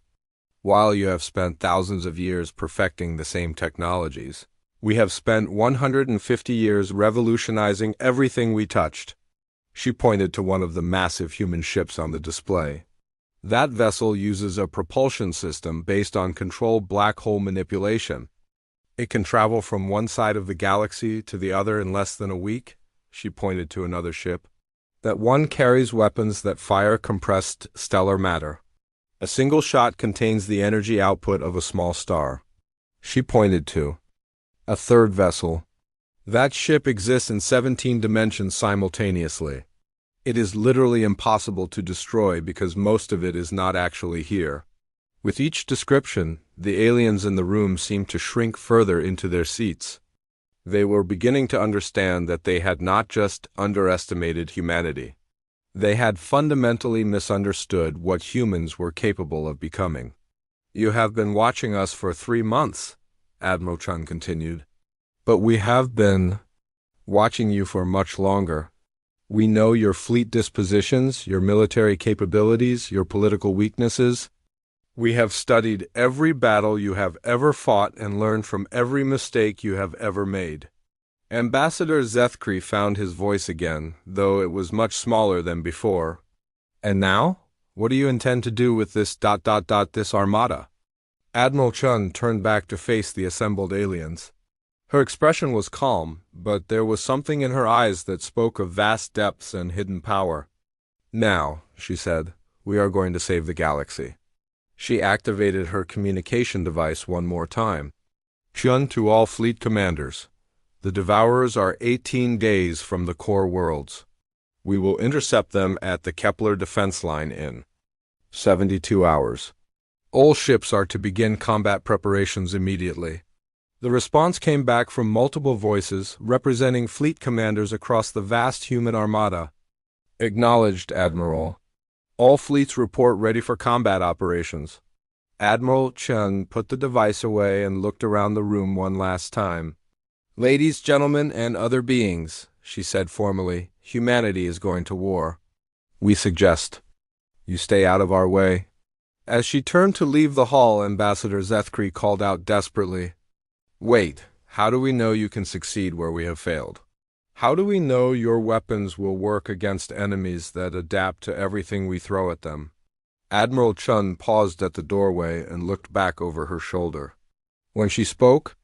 While you have spent thousands of years perfecting the same technologies, we have spent 150 years revolutionizing everything we touched. She pointed to one of the massive human ships on the display. That vessel uses a propulsion system based on controlled black hole manipulation. It can travel from one side of the galaxy to the other in less than a week, she pointed to another ship. That one carries weapons that fire compressed stellar matter. A single shot contains the energy output of a small star. She pointed to a third vessel. That ship exists in 17 dimensions simultaneously. It is literally impossible to destroy because most of it is not actually here. With each description, the aliens in the room seemed to shrink further into their seats. They were beginning to understand that they had not just underestimated humanity. They had fundamentally misunderstood what humans were capable of becoming. "You have been watching us for 3 months," Admiral Chun continued. "But we have been watching you for much longer. We know your fleet dispositions, your military capabilities, your political weaknesses. We have studied every battle you have ever fought and learned from every mistake you have ever made." Ambassador Zethkri found his voice again, though it was much smaller than before. "And now? What do you intend to do with this armada?" Admiral Chun turned back to face the assembled aliens. Her expression was calm, but there was something in her eyes that spoke of vast depths and hidden power. "Now," she said, "we are going to save the galaxy." She activated her communication device one more time. "Chun to all fleet commanders. The Devourers are 18 days from the core worlds. We will intercept them at the Kepler defense line in 72 hours. All ships are to begin combat preparations immediately." The response came back from multiple voices representing fleet commanders across the vast human armada. "Acknowledged, Admiral. All fleets report ready for combat operations." Admiral Chun put the device away and looked around the room one last time. "Ladies, gentlemen, and other beings," she said formally, "humanity is going to war. We suggest you stay out of our way." As she turned to leave the hall, Ambassador Zethkri called out desperately, "Wait, how do we know you can succeed where we have failed? How do we know your weapons will work against enemies that adapt to everything we throw at them?" Admiral Chun paused at the doorway and looked back over her shoulder. When she spoke,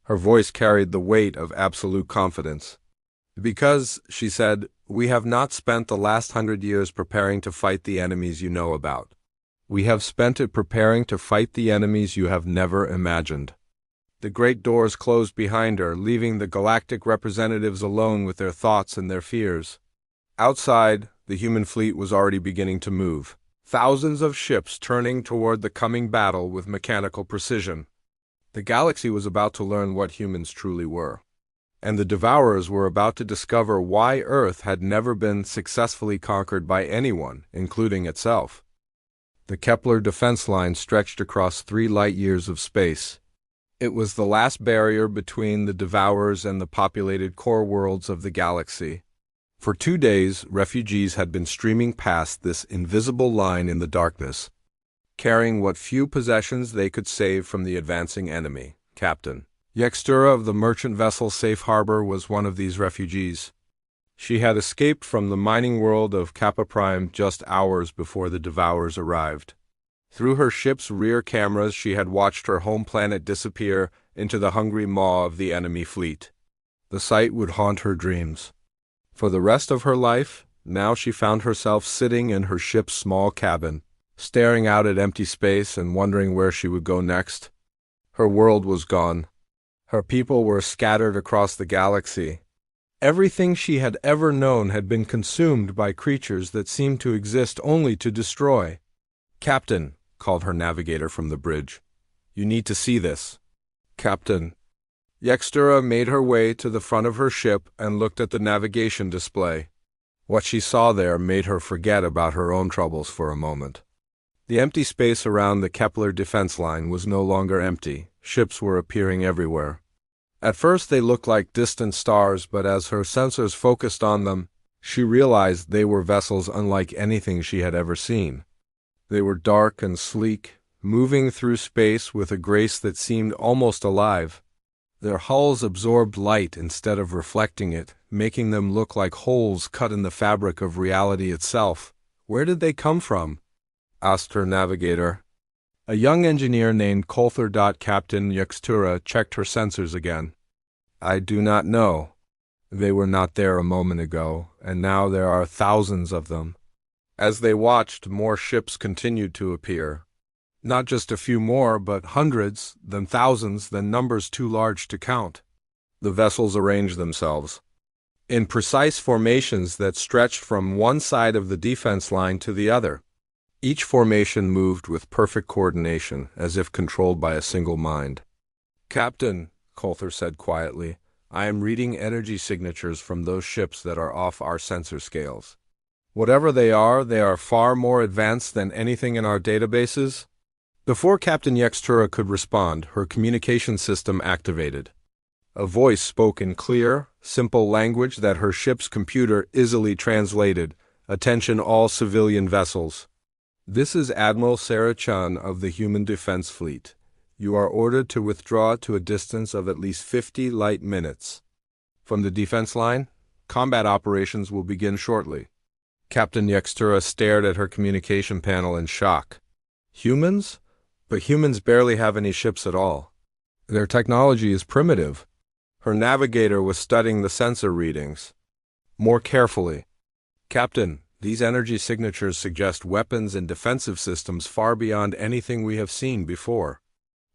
her voice carried the weight of absolute confidence. "Because," she said, "we have not spent the last 100 years preparing to fight the enemies you know about. We have spent it preparing to fight the enemies you have never imagined." The great doors closed behind her, leaving the galactic representatives alone with their thoughts and their fears. Outside, the human fleet was already beginning to move, thousands of ships turning toward the coming battle with mechanical precision. The galaxy was about to learn what humans truly were, and the Devourers were about to discover why Earth had never been successfully conquered by anyone, including itself. The Kepler defense line stretched across 3 light-years of space. It was the last barrier between the Devourers and the populated core worlds of the galaxy. For 2 days, refugees had been streaming past this invisible line in the darkness, carrying what few possessions they could save from the advancing enemy. Captain Yextura of the merchant vessel Safe Harbor was one of these refugees. She had escaped from the mining world of Kappa Prime just hours before the Devourers arrived. Through her ship's rear cameras, she had watched her home planet disappear into the hungry maw of the enemy fleet. The sight would haunt her dreams. For the rest of her life, now she found herself sitting in her ship's small cabin, staring out at empty space and wondering where she would go next. Her world was gone. Her people were scattered across the galaxy. Everything she had ever known had been consumed by creatures that seemed to exist only to destroy. "Captain," called her navigator from the bridge, "you need to see this." "Captain." Yextura made her way to the front of her ship and looked at the navigation display. What she saw there made her forget about her own troubles for a moment. The empty space around the Kepler defense line was no longer empty. Ships were appearing everywhere. At first they looked like distant stars, but as her sensors focused on them, she realized they were vessels unlike anything she had ever seen. They were dark and sleek, moving through space with a grace that seemed almost alive. Their hulls absorbed light instead of reflecting it, making them look like holes cut in the fabric of reality itself. "Where did they come from?" asked her navigator. A young engineer named Coulthur. Captain Yextura checked her sensors again. "I do not know. They were not there a moment ago, and now there are thousands of them." As they watched, more ships continued to appear. Not just a few more, but hundreds, then thousands, then numbers too large to count. The vessels arranged themselves in precise formations that stretched from one side of the defense line to the other. Each formation moved with perfect coordination, as if controlled by a single mind. "Captain," Coulthur said quietly, "I am reading energy signatures from those ships that are off our sensor scales. Whatever they are far more advanced than anything in our databases. Before Captain Yextura could respond, her communication system activated. A voice spoke in clear, simple language that her ship's computer easily translated. Attention all civilian vessels. This is Admiral Sarah Chun of the Human Defense Fleet. You are ordered to withdraw to a distance of at least 50 light minutes. From the defense line, combat operations will begin shortly. Captain Yextura stared at her communication panel in shock. Humans? But humans barely have any ships at all. Their technology is primitive. Her navigator was studying the sensor readings more carefully. Captain, these energy signatures suggest weapons and defensive systems far beyond anything we have seen before.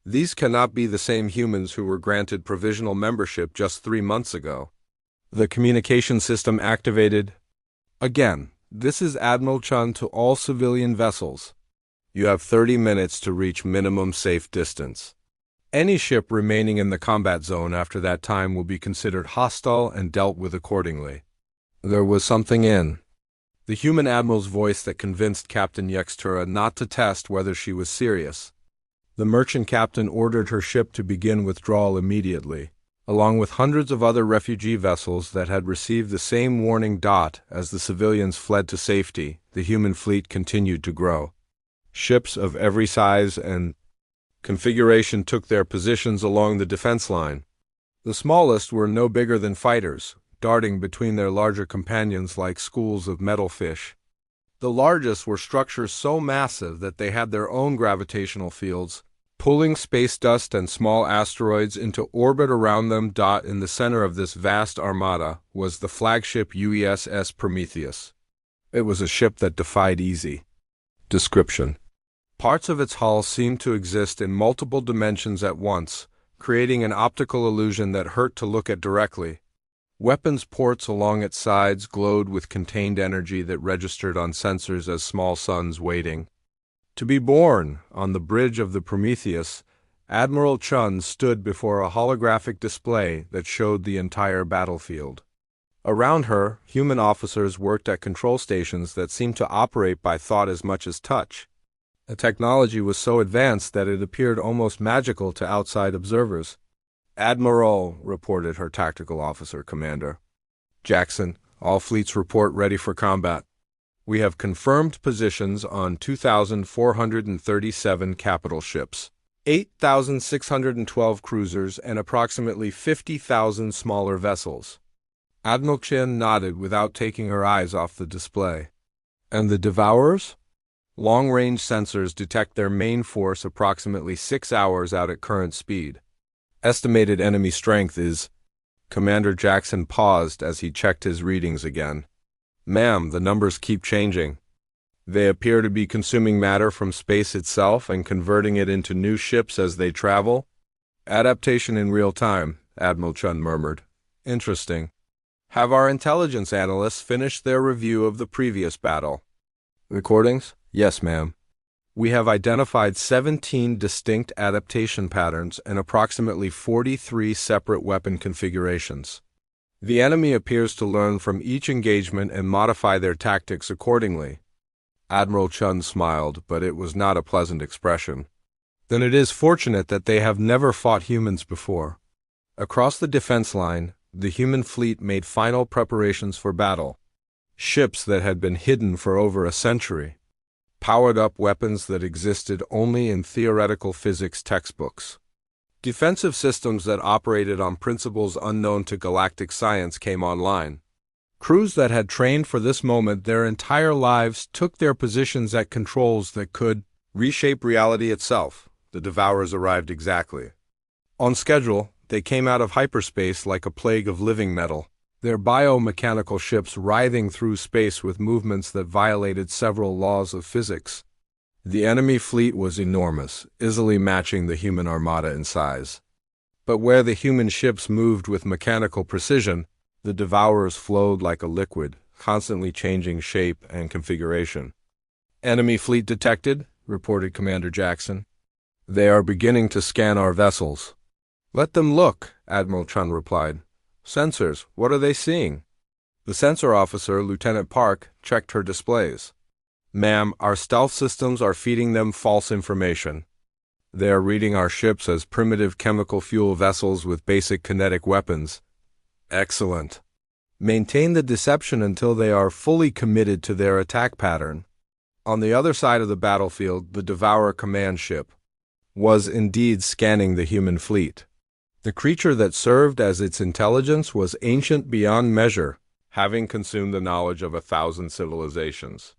These cannot be the same humans who were granted provisional membership just 3 months ago. The communication system activated. Again, this is Admiral Chun to all civilian vessels. You have 30 minutes to reach minimum safe distance. Any ship remaining in the combat zone after that time will be considered hostile and dealt with accordingly. There was something in the human admiral's voice that convinced Captain Yextura not to test whether she was serious. The merchant captain ordered her ship to begin withdrawal immediately, along with hundreds of other refugee vessels that had received the same warning. As the civilians fled to safety, the human fleet continued to grow. Ships of every size and configuration took their positions along the defense line. The smallest were no bigger than fighters, darting between their larger companions like schools of metal fish. The largest were structures so massive that they had their own gravitational fields, pulling space dust and small asteroids into orbit around them. In the center of this vast armada was the flagship UESS Prometheus. It was a ship that defied easy description. Parts of its hull seemed to exist in multiple dimensions at once, creating an optical illusion that hurt to look at directly. Weapons ports along its sides glowed with contained energy that registered on sensors as small suns waiting to be born. On the bridge of the Prometheus, Admiral Chun stood before a holographic display that showed the entire battlefield. Around her, human officers worked at control stations that seemed to operate by thought as much as touch. The technology was so advanced that it appeared almost magical to outside observers. Admiral, reported her tactical officer commander. Jackson, all fleets report ready for combat. We have confirmed positions on 2,437 capital ships, 8,612 cruisers, and approximately 50,000 smaller vessels. Admiral Chin nodded without taking her eyes off the display. And the Devourers? Long-range sensors detect their main force approximately 6 hours out at current speed. Estimated enemy strength is... Commander Jackson paused as he checked his readings again. Ma'am, the numbers keep changing. They appear to be consuming matter from space itself and converting it into new ships as they travel. Adaptation in real time, Admiral Chun murmured. Interesting. Have our intelligence analysts finished their review of the previous battle? Recordings? Yes, ma'am. We have identified 17 distinct adaptation patterns and approximately 43 separate weapon configurations. The enemy appears to learn from each engagement and modify their tactics accordingly. Admiral Chun smiled, but it was not a pleasant expression. Then it is fortunate that they have never fought humans before. Across the defense line, the human fleet made final preparations for battle. Ships that had been hidden for over a century. Powered-up weapons that existed only in theoretical physics textbooks. Defensive systems that operated on principles unknown to galactic science came online. Crews that had trained for this moment their entire lives took their positions at controls that could reshape reality itself. The Devourers arrived exactly on schedule. They came out of hyperspace like a plague of living metal, their biomechanical ships writhing through space with movements that violated several laws of physics. The enemy fleet was enormous, easily matching the human armada in size. But where the human ships moved with mechanical precision, the Devourers flowed like a liquid, constantly changing shape and configuration. Enemy fleet detected, reported Commander Jackson. They are beginning to scan our vessels. Let them look, Admiral Chun replied. Sensors, what are they seeing? The sensor officer, Lieutenant Park, checked her displays. "Ma'am, our stealth systems are feeding them false information. They are reading our ships as primitive chemical fuel vessels with basic kinetic weapons." "Excellent. Maintain the deception until they are fully committed to their attack pattern." On the other side of the battlefield, the Devourer command ship was indeed scanning the human fleet. The creature that served as its intelligence was ancient beyond measure, having consumed the knowledge of 1,000 civilizations.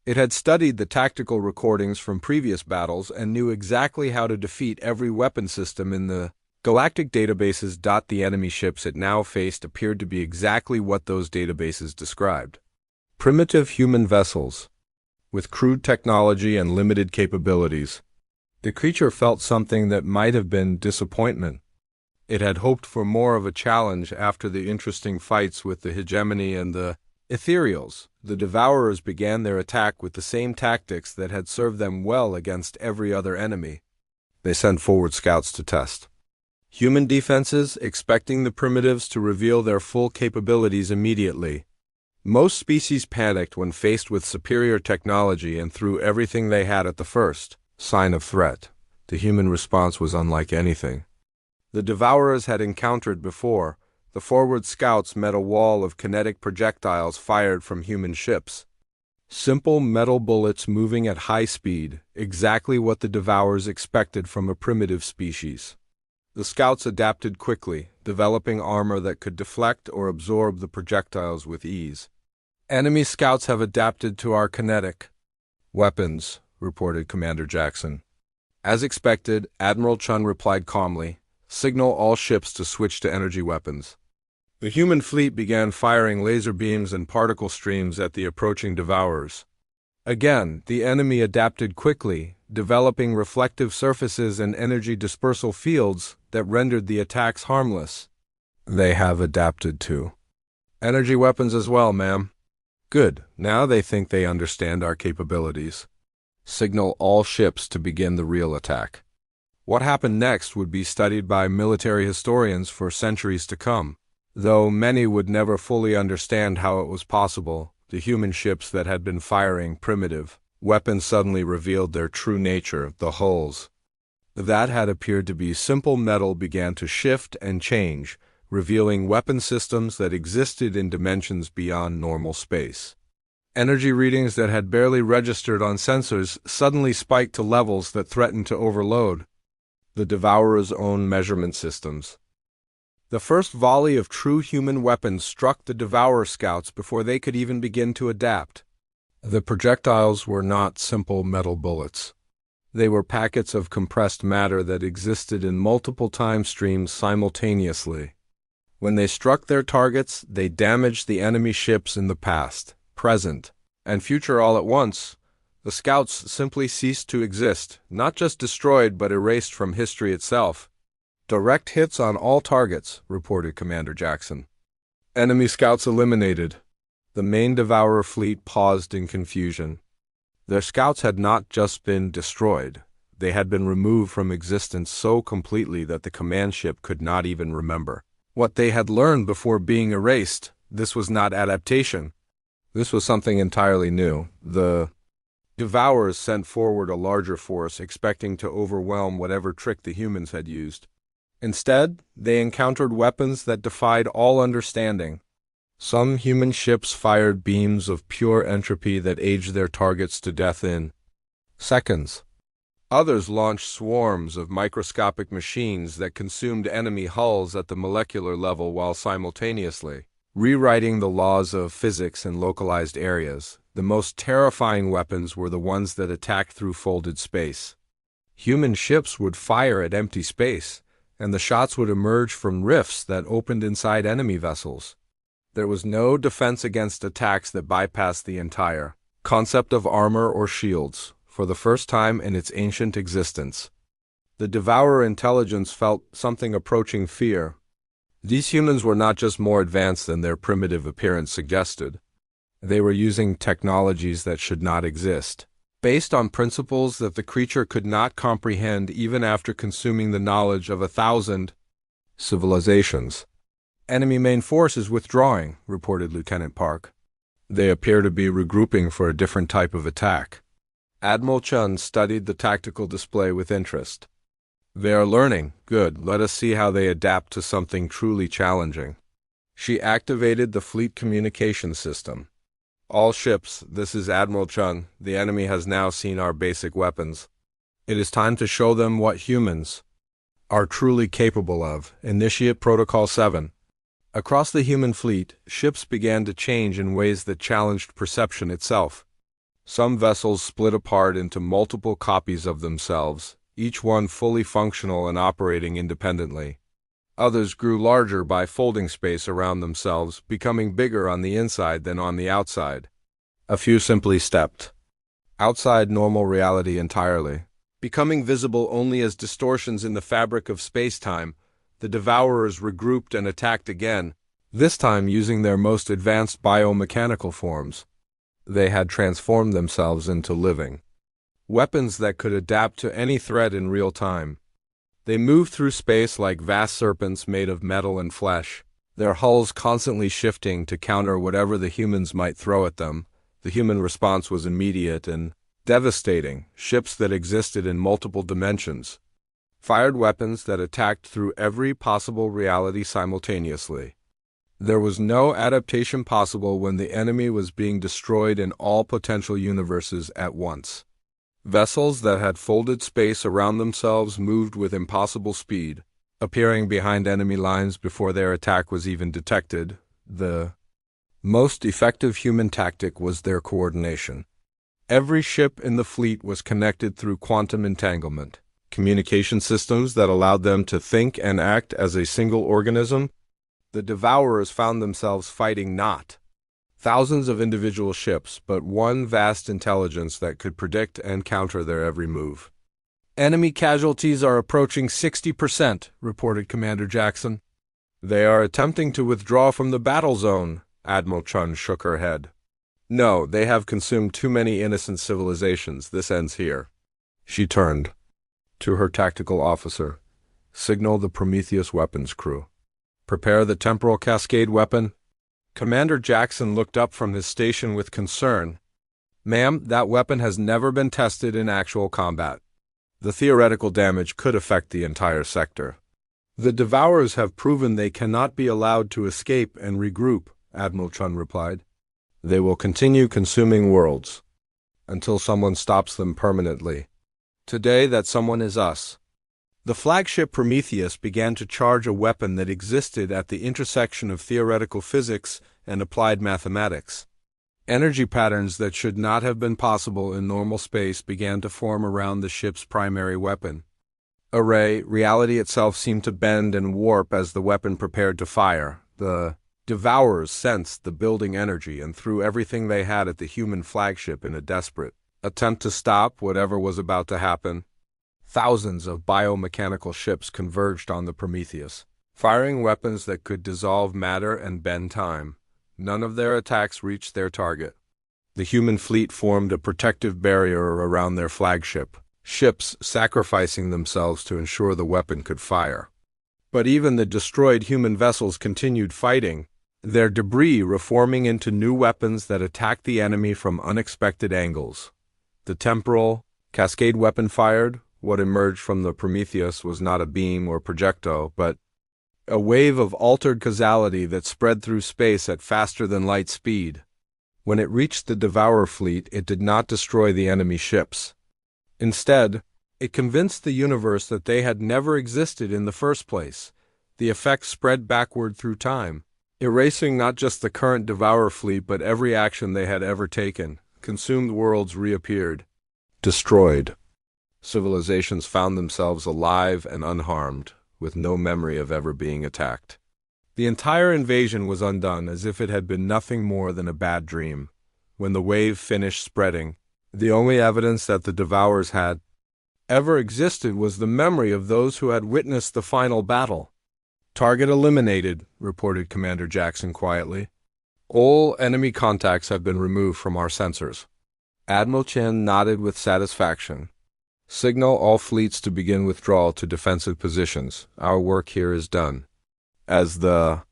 It had studied the tactical recordings from previous battles and knew exactly how to defeat every weapon system in the galactic databases. The enemy ships it now faced appeared to be exactly what those databases described: primitive human vessels with crude technology and limited capabilities. The creature felt something that might have been disappointment. It had hoped for more of a challenge after the interesting fights with the hegemony and the ethereals. The Devourers began their attack with the same tactics that had served them well against every other enemy. They sent forward scouts to test human defenses, expecting the primitives to reveal their full capabilities immediately. Most species panicked when faced with superior technology and threw everything they had at the first sign of threat. The human response was unlike anything the Devourers had encountered before. The forward scouts met a wall of kinetic projectiles fired from human ships. Simple metal bullets moving at high speed, exactly what the Devourers expected from a primitive species. The scouts adapted quickly, developing armor that could deflect or absorb the projectiles with ease. "Enemy scouts have adapted to our kinetic weapons," reported Commander Jackson. As expected, Admiral Chun replied calmly, "Signal all ships to switch to energy weapons." The human fleet began firing laser beams and particle streams at the approaching Devourers. Again, the enemy adapted quickly, developing reflective surfaces and energy dispersal fields that rendered the attacks harmless. "They have adapted to energy weapons as well, ma'am." "Good. Now they think they understand our capabilities. Signal all ships to begin the real attack." What happened next would be studied by military historians for centuries to come. Though many would never fully understand how it was possible, the human ships that had been firing primitive weapons suddenly revealed their true nature. The hulls that had appeared to be simple metal began to shift and change, revealing weapon systems that existed in dimensions beyond normal space. Energy readings that had barely registered on sensors suddenly spiked to levels that threatened to overload the Devourer's own measurement systems. The first volley of true human weapons struck the Devourer scouts before they could even begin to adapt. The projectiles were not simple metal bullets. They were packets of compressed matter that existed in multiple time streams simultaneously. When they struck their targets, they damaged the enemy ships in the past, present, and future all at once. The scouts simply ceased to exist, not just destroyed but erased from history itself. "Direct hits on all targets," reported Commander Jackson. "Enemy scouts eliminated." The main Devourer fleet paused in confusion. Their scouts had not just been destroyed. They had been removed from existence so completely that the command ship could not even remember what they had learned before being erased. This was not adaptation. This was something entirely new. The Devourers sent forward a larger force, expecting to overwhelm whatever trick the humans had used. Instead, they encountered weapons that defied all understanding. Some human ships fired beams of pure entropy that aged their targets to death in seconds. Others launched swarms of microscopic machines that consumed enemy hulls at the molecular level while simultaneously rewriting the laws of physics in localized areas. The most terrifying weapons were the ones that attacked through folded space. Human ships would fire at empty space, and the shots would emerge from rifts that opened inside enemy vessels. There was no defense against attacks that bypassed the entire concept of armor or shields. For the first time in its ancient existence, the Devourer intelligence felt something approaching fear. These humans were not just more advanced than their primitive appearance suggested. They were using technologies that should not exist, based on principles that the creature could not comprehend even after consuming the knowledge of 1,000 civilizations. Enemy main force is withdrawing, reported Lieutenant Park. They appear to be regrouping for a different type of attack. Admiral Chun studied the tactical display with interest. They are learning. Good. Let us see how they adapt to something truly challenging. She activated the fleet communication system. All ships, this is Admiral Chun. The enemy has now seen our basic weapons. It is time to show them what humans are truly capable of. Initiate Protocol 7. Across the human fleet, ships began to change in ways that challenged perception itself. Some vessels split apart into multiple copies of themselves, each one fully functional and operating independently. Others grew larger by folding space around themselves, becoming bigger on the inside than on the outside. A few simply stepped outside normal reality entirely, becoming visible only as distortions in the fabric of space-time. The Devourers regrouped and attacked again, this time using their most advanced biomechanical forms. They had transformed themselves into living weapons that could adapt to any threat in real time. They moved through space like vast serpents made of metal and flesh, their hulls constantly shifting to counter whatever the humans might throw at them. The human response was immediate and devastating. Ships that existed in multiple dimensions fired weapons that attacked through every possible reality simultaneously. There was no adaptation possible when the enemy was being destroyed in all potential universes at once. Vessels that had folded space around themselves moved with impossible speed, appearing behind enemy lines before their attack was even detected. The most effective human tactic was their coordination. Every ship in the fleet was connected through quantum entanglement, communication systems that allowed them to think and act as a single organism. The Devourers found themselves fighting not thousands of individual ships, but one vast intelligence that could predict and counter their every move. Enemy casualties are approaching 60%, reported Commander Jackson. They are attempting to withdraw from the battle zone. Admiral Chun shook her head. No, they have consumed too many innocent civilizations. This ends here. She turned to her tactical officer. Signal the Prometheus weapons crew. Prepare the temporal cascade weapon. Commander Jackson looked up from his station with concern. Ma'am, that weapon has never been tested in actual combat. The theoretical damage could affect the entire sector. The Devourers have proven they cannot be allowed to escape and regroup, Admiral Chun replied. They will continue consuming worlds until someone stops them permanently. Today, that someone is us. The flagship Prometheus began to charge a weapon that existed at the intersection of theoretical physics and applied mathematics. Energy patterns that should not have been possible in normal space began to form around the ship's primary weapon array. Reality itself seemed to bend and warp as the weapon prepared to fire. The Devourers sensed the building energy and threw everything they had at the human flagship in a desperate attempt to stop whatever was about to happen. Thousands of biomechanical ships converged on the Prometheus, firing weapons that could dissolve matter and bend time. None of their attacks reached their target. The human fleet formed a protective barrier around their flagship, ships sacrificing themselves to ensure the weapon could fire. But even the destroyed human vessels continued fighting, their debris reforming into new weapons that attacked the enemy from unexpected angles. The temporal cascade weapon fired. What emerged from the Prometheus was not a beam or projectile, but a wave of altered causality that spread through space at faster-than-light speed. When it reached the Devourer fleet, it did not destroy the enemy ships. Instead, it convinced the universe that they had never existed in the first place. The effect spread backward through time, erasing not just the current Devourer fleet but every action they had ever taken. Consumed worlds reappeared, destroyed. Civilizations found themselves alive and unharmed, with no memory of ever being attacked. The entire invasion was undone as if it had been nothing more than a bad dream. When the wave finished spreading, the only evidence that the Devourers had ever existed was the memory of those who had witnessed the final battle. Target eliminated, reported Commander Jackson quietly. All enemy contacts have been removed from our sensors. Admiral Chen nodded with satisfaction. Signal all fleets to begin withdrawal to defensive positions. Our work here is done. As the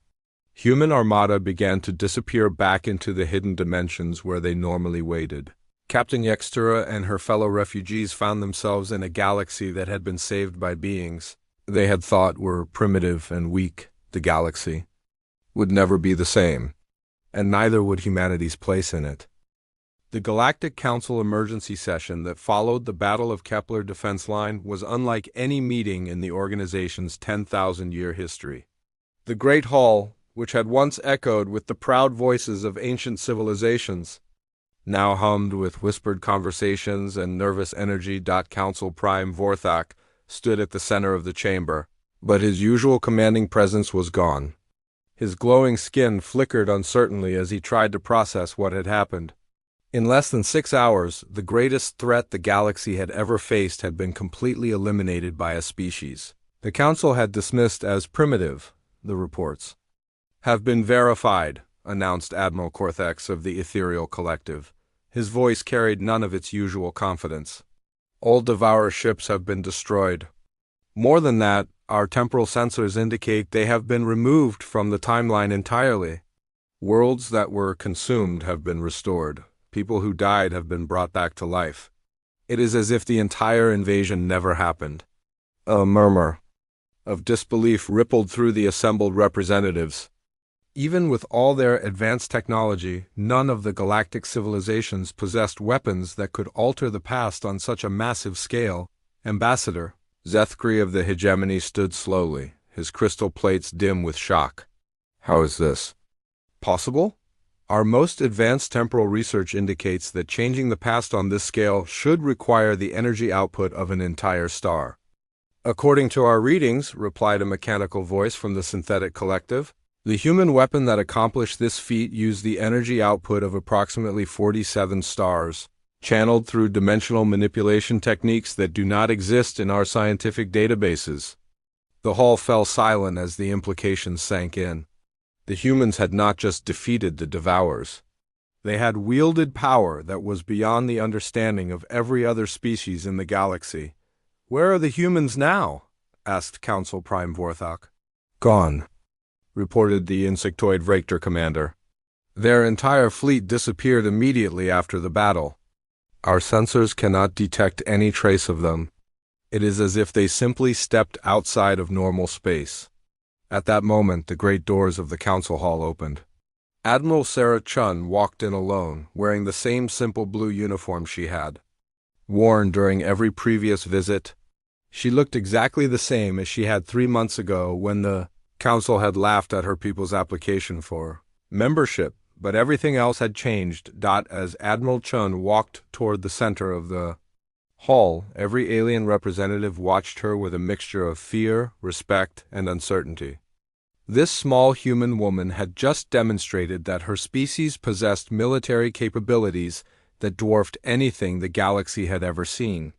Human armada began to disappear back into the hidden dimensions where they normally waited. Captain Yextura and her fellow refugees found themselves in a galaxy that had been saved by beings they had thought were primitive and weak. The galaxy would never be the same, and neither would humanity's place in it. The Galactic Council emergency session that followed the Battle of Kepler defense line was unlike any meeting in the organization's 10,000-year history. The Great Hall, which had once echoed with the proud voices of ancient civilizations, now hummed with whispered conversations and nervous energy. Council Prime Vorthak stood at the center of the chamber, but his usual commanding presence was gone. His glowing skin flickered uncertainly as he tried to process what had happened. In less than 6 hours, the greatest threat the galaxy had ever faced had been completely eliminated by a species the Council had dismissed as primitive. The reports have been verified, announced Admiral Corthex of the Ethereal Collective. His voice carried none of its usual confidence. All Devourer ships have been destroyed. More than that, our temporal sensors indicate they have been removed from the timeline entirely. Worlds that were consumed have been restored. People who died have been brought back to life. It is as if the entire invasion never happened. A murmur of disbelief rippled through the assembled representatives. Even with all their advanced technology, none of the galactic civilizations possessed weapons that could alter the past on such a massive scale. Ambassador Zethkri of the hegemony stood slowly, his crystal plates dim with shock. How is this possible? Our most advanced temporal research indicates that changing the past on this scale should require the energy output of an entire star. According to our readings, replied a mechanical voice from the synthetic collective, the human weapon that accomplished this feat used the energy output of approximately 47 stars, channeled through dimensional manipulation techniques that do not exist in our scientific databases. The hall fell silent as the implications sank in. The humans had not just defeated the Devourers. They had wielded power that was beyond the understanding of every other species in the galaxy. Where are the humans now? Asked Council Prime Vorthak. Gone, reported the insectoid Vector commander. Their entire fleet disappeared immediately after the battle. Our sensors cannot detect any trace of them. It is as if they simply stepped outside of normal space. At that moment, the great doors of the council hall opened. Admiral Sarah Chun walked in alone, wearing the same simple blue uniform she had worn during every previous visit. She looked exactly the same as she had 3 months ago when the council had laughed at her people's application for membership, but everything else had changed. As Admiral Chun walked toward the center of the hall, every alien representative watched her with a mixture of fear, respect, and uncertainty. This small human woman had just demonstrated that her species possessed military capabilities that dwarfed anything the galaxy had ever seen.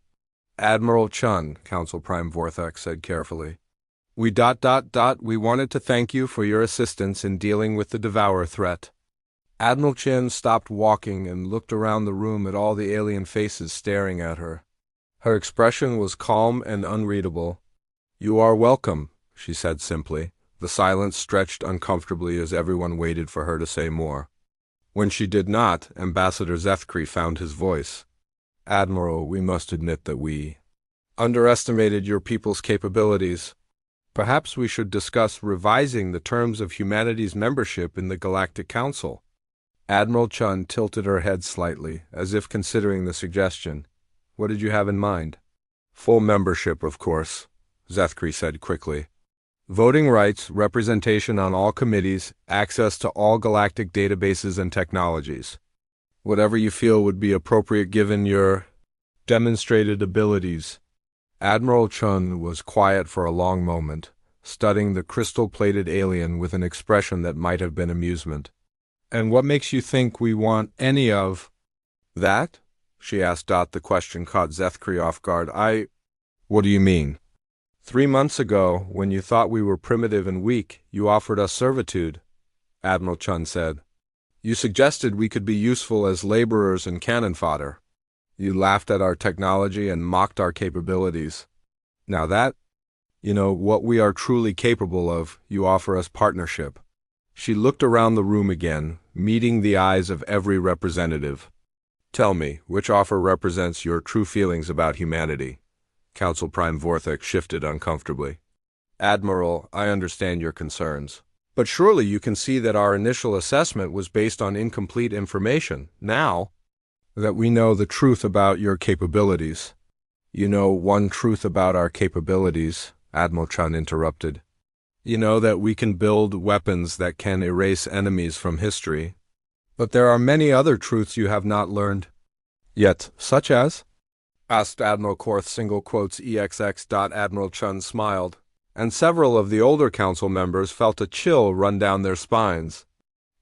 Admiral Chun, Council Prime Vorthak said carefully, we wanted to thank you for your assistance in dealing with the Devourer threat. Admiral Chun stopped walking and looked around the room at all the alien faces staring at her. Her expression was calm and unreadable. You are welcome, she said simply. The silence stretched uncomfortably as everyone waited for her to say more. When she did not, Ambassador Zethkri found his voice. Admiral, we must admit that we underestimated your people's capabilities. Perhaps we should discuss revising the terms of humanity's membership in the Galactic Council. Admiral Chun tilted her head slightly, as if considering the suggestion. What did you have in mind? Full membership, of course, Zethkri said quickly. Voting rights, representation on all committees, access to all galactic databases and technologies. Whatever you feel would be appropriate given your demonstrated abilities. Admiral Chun was quiet for a long moment, studying the crystal-plated alien with an expression that might have been amusement. And what makes you think we want any of that? She asked. The question caught Zethkri off guard. What do you mean? 3 months ago, when you thought we were primitive and weak, you offered us servitude, Admiral Chun said. You suggested we could be useful as laborers and cannon fodder. You laughed at our technology and mocked our capabilities. Now that, what we are truly capable of, you offer us partnership. She looked around the room again, meeting the eyes of every representative. "Tell me, which offer represents your true feelings about humanity?" Council Prime Vorthek shifted uncomfortably. "Admiral, I understand your concerns. But surely you can see that our initial assessment was based on incomplete information. Now that we know the truth about your capabilities." "You know one truth about our capabilities," Admiral Chun interrupted. "You know that we can build weapons that can erase enemies from history. But there are many other truths you have not learned yet, such as?" asked Admiral Korth (EXX. Admiral Chun smiled, and several of the older council members felt a chill run down their spines.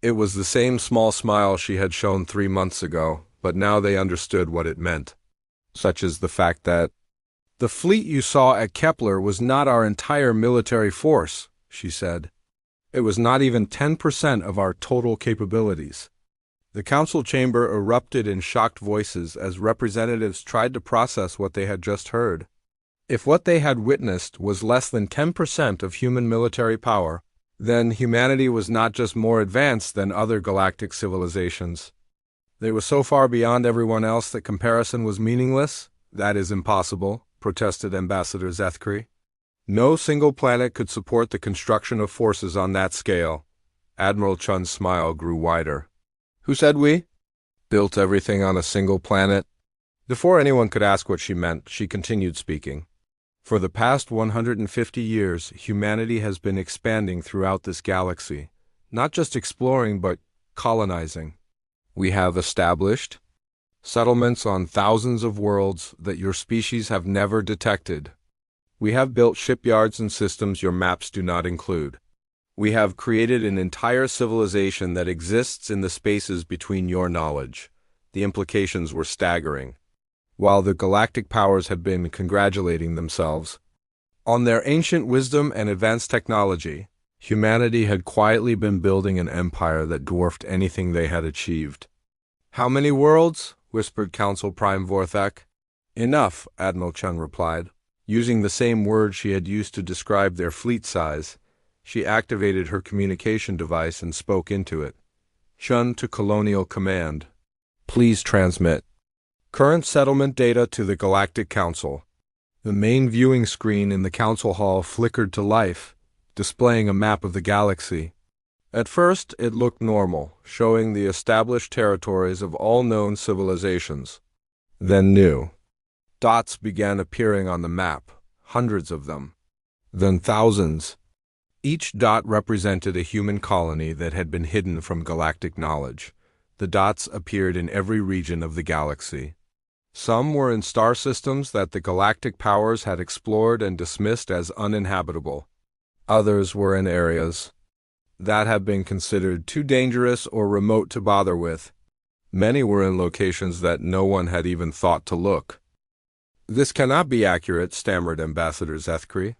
It was the same small smile she had shown 3 months ago, but now they understood what it meant. Such as the fact that "the fleet you saw at Kepler was not our entire military force," she said. "It was not even 10% of our total capabilities." The council chamber erupted in shocked voices as representatives tried to process what they had just heard. If what they had witnessed was less than 10% of human military power, then humanity was not just more advanced than other galactic civilizations. They were so far beyond everyone else that comparison was meaningless. "That is impossible," protested Ambassador Zethkri. "No single planet could support the construction of forces on that scale." Admiral Chun's smile grew wider. "Who said we built everything on a single planet?" Before anyone could ask what she meant, she continued speaking. "For the past 150 years, humanity has been expanding throughout this galaxy, not just exploring but colonizing. We have established settlements on thousands of worlds that your species have never detected. We have built shipyards and systems your maps do not include. We have created an entire civilization that exists in the spaces between your knowledge." The implications were staggering. While the galactic powers had been congratulating themselves on their ancient wisdom and advanced technology, humanity had quietly been building an empire that dwarfed anything they had achieved. "How many worlds?" whispered Council Prime Vorthek. "Enough," Admiral Chun replied. Using the same word she had used to describe their fleet size, she activated her communication device and spoke into it. "Chun to Colonial Command. Please transmit current settlement data to the Galactic Council." The main viewing screen in the council hall flickered to life, displaying a map of the galaxy. At first, it looked normal, showing the established territories of all known civilizations. Then new dots began appearing on the map, hundreds of them. Then thousands. Each dot represented a human colony that had been hidden from galactic knowledge. The dots appeared in every region of the galaxy. Some were in star systems that the galactic powers had explored and dismissed as uninhabitable. Others were in areas that had been considered too dangerous or remote to bother with. Many were in locations that no one had even thought to look. "This cannot be accurate," stammered Ambassador Zethkri.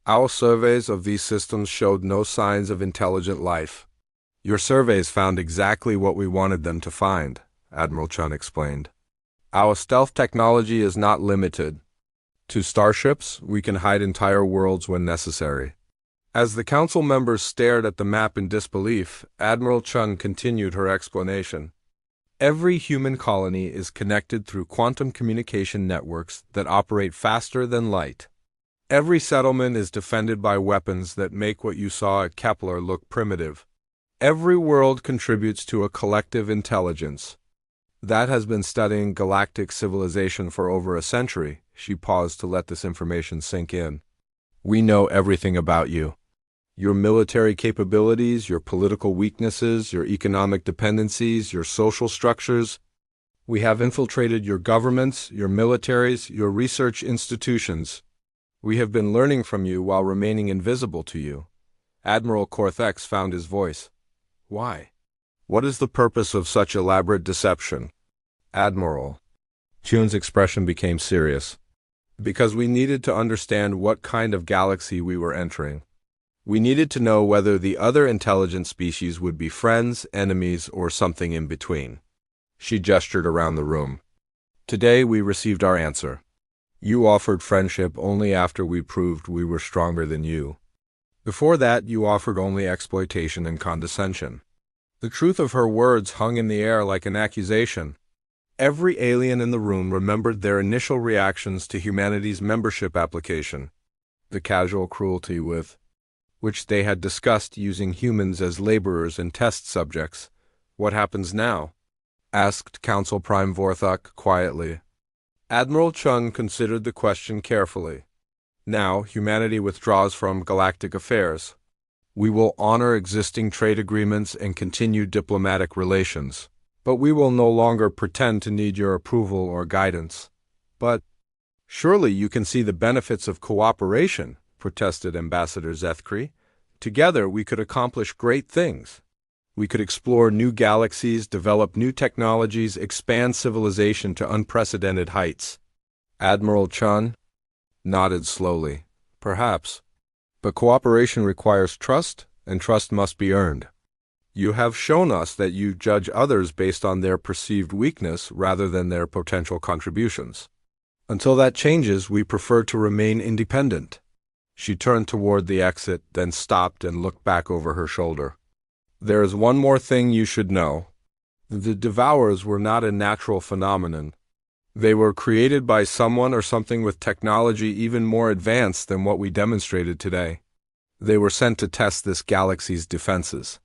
"Our surveys of these systems showed no signs of intelligent life." "Your surveys found exactly what we wanted them to find," Admiral Chun explained. "Our stealth technology is not limited to starships. We can hide entire worlds when necessary." As the council members stared at the map in disbelief, Admiral Chun continued her explanation. "Every human colony is connected through quantum communication networks that operate faster than light. Every settlement is defended by weapons that make what you saw at Kepler look primitive. Every world contributes to a collective intelligence that has been studying galactic civilization for over a century." She paused to let this information sink in. "We know everything about you. Your military capabilities, your political weaknesses, your economic dependencies, your social structures. We have infiltrated your governments, your militaries, your research institutions. We have been learning from you while remaining invisible to you." Admiral Korthex found his voice. "Why? What is the purpose of such elaborate deception?" "Admiral." Chun's expression became serious. "Because we needed to understand what kind of galaxy we were entering. We needed to know whether the other intelligent species would be friends, enemies, or something in between." She gestured around the room. "Today we received our answer. You offered friendship only after we proved we were stronger than you. Before that, you offered only exploitation and condescension. The truth of her words hung in the air like an accusation. Every alien in the room remembered their initial reactions to humanity's membership application, the casual cruelty with which they had discussed using humans as laborers and test subjects. "What happens now?" asked Council Prime Vorthok quietly. Admiral Chun considered the question carefully. "Now, humanity withdraws from galactic affairs. We will honor existing trade agreements and continue diplomatic relations. But we will no longer pretend to need your approval or guidance." "But surely you can see the benefits of cooperation," protested Ambassador Zethkri. "Together we could accomplish great things. We could explore new galaxies, develop new technologies, expand civilization to unprecedented heights." Admiral Chun nodded slowly. "Perhaps. But cooperation requires trust, and trust must be earned. You have shown us that you judge others based on their perceived weakness rather than their potential contributions. Until that changes, we prefer to remain independent." She turned toward the exit, then stopped and looked back over her shoulder. "There is one more thing you should know. The Devourers were not a natural phenomenon. They were created by someone or something with technology even more advanced than what we demonstrated today. They were sent to test this galaxy's defenses,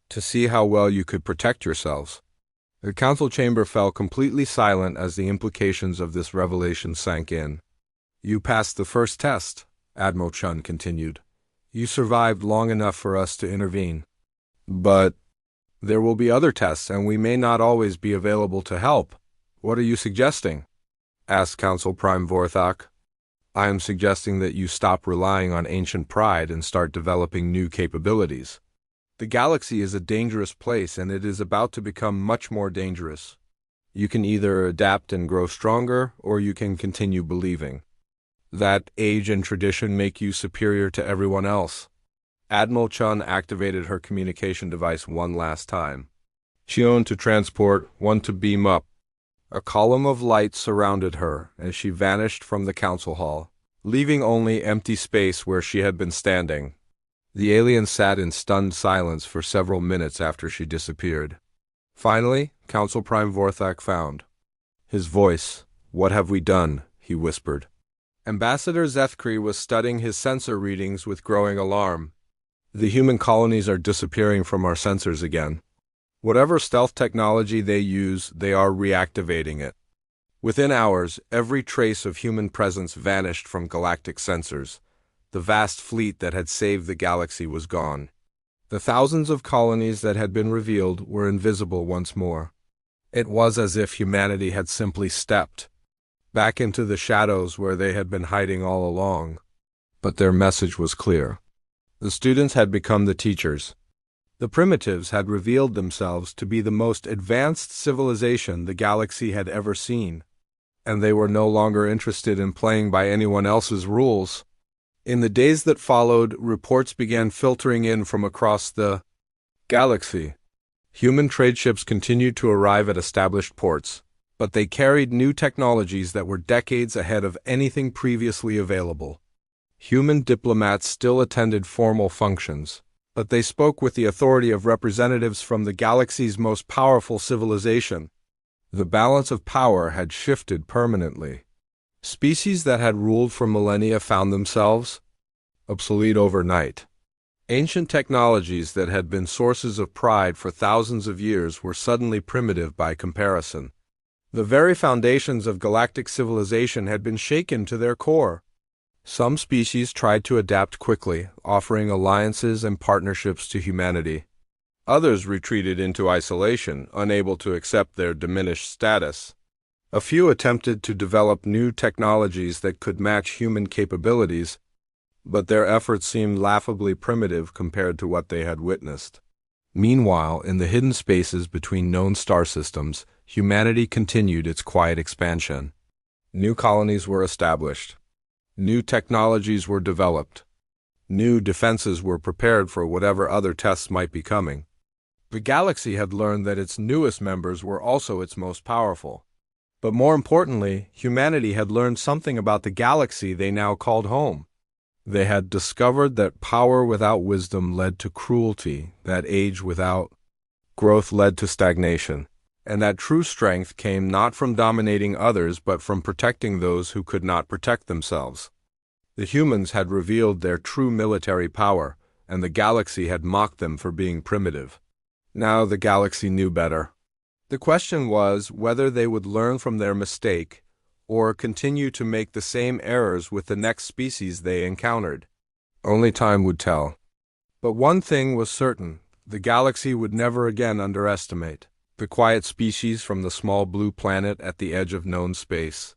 to see how well you could protect yourselves." The council chamber fell completely silent as the implications of this revelation sank in. "You passed the first test," Admiral Chun continued. "You survived long enough for us to intervene. But there will be other tests, and we may not always be available to help." "What are you suggesting?" asked Council Prime Vorthok. "I am suggesting that you stop relying on ancient pride and start developing new capabilities. The galaxy is a dangerous place, and it is about to become much more dangerous. You can either adapt and grow stronger, or you can continue believing that age and tradition make you superior to everyone else." Admiral Chun activated her communication device one last time. "Chion to transport, 1 to beam up." A column of light surrounded her as she vanished from the council hall, leaving only empty space where she had been standing. The alien sat in stunned silence for several minutes after she disappeared. Finally, Council Prime Vorthok found his voice. "What have we done?" he whispered. Ambassador Zethkri was studying his sensor readings with growing alarm. "The human colonies are disappearing from our sensors again. Whatever stealth technology they use, they are reactivating it. Within hours, every trace of human presence vanished from galactic sensors. The vast fleet that had saved the galaxy was gone. The thousands of colonies that had been revealed were invisible once more. It was as if humanity had simply stepped back into the shadows where they had been hiding all along. But their message was clear. The students had become the teachers. The primitives had revealed themselves to be the most advanced civilization the galaxy had ever seen, and they were no longer interested in playing by anyone else's rules. In the days that followed, reports began filtering in from across the galaxy. Human trade ships continued to arrive at established ports, but they carried new technologies that were decades ahead of anything previously available. Human diplomats still attended formal functions, but they spoke with the authority of representatives from the galaxy's most powerful civilization. The balance of power had shifted permanently. Species that had ruled for millennia found themselves obsolete overnight. Ancient technologies that had been sources of pride for thousands of years were suddenly primitive by comparison. The very foundations of galactic civilization had been shaken to their core. Some species tried to adapt quickly, offering alliances and partnerships to humanity. Others retreated into isolation, unable to accept their diminished status. A few attempted to develop new technologies that could match human capabilities, but their efforts seemed laughably primitive compared to what they had witnessed. Meanwhile, in the hidden spaces between known star systems, humanity continued its quiet expansion. New colonies were established. New technologies were developed. New defenses were prepared for whatever other tests might be coming. The galaxy had learned that its newest members were also its most powerful. But more importantly, humanity had learned something about the galaxy they now called home. They had discovered that power without wisdom led to cruelty, that age without growth led to stagnation, and that true strength came not from dominating others but from protecting those who could not protect themselves. The humans had revealed their true military power, and the galaxy had mocked them for being primitive. Now the galaxy knew better. The question was whether they would learn from their mistake or continue to make the same errors with the next species they encountered. Only time would tell. But one thing was certain: the galaxy would never again underestimate the quiet species from the small blue planet at the edge of known space.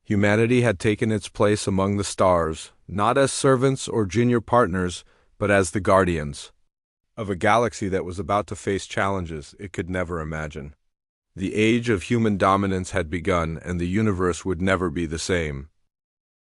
Humanity had taken its place among the stars, not as servants or junior partners, but as the guardians of a galaxy that was about to face challenges it could never imagine. The age of human dominance had begun, and the universe would never be the same.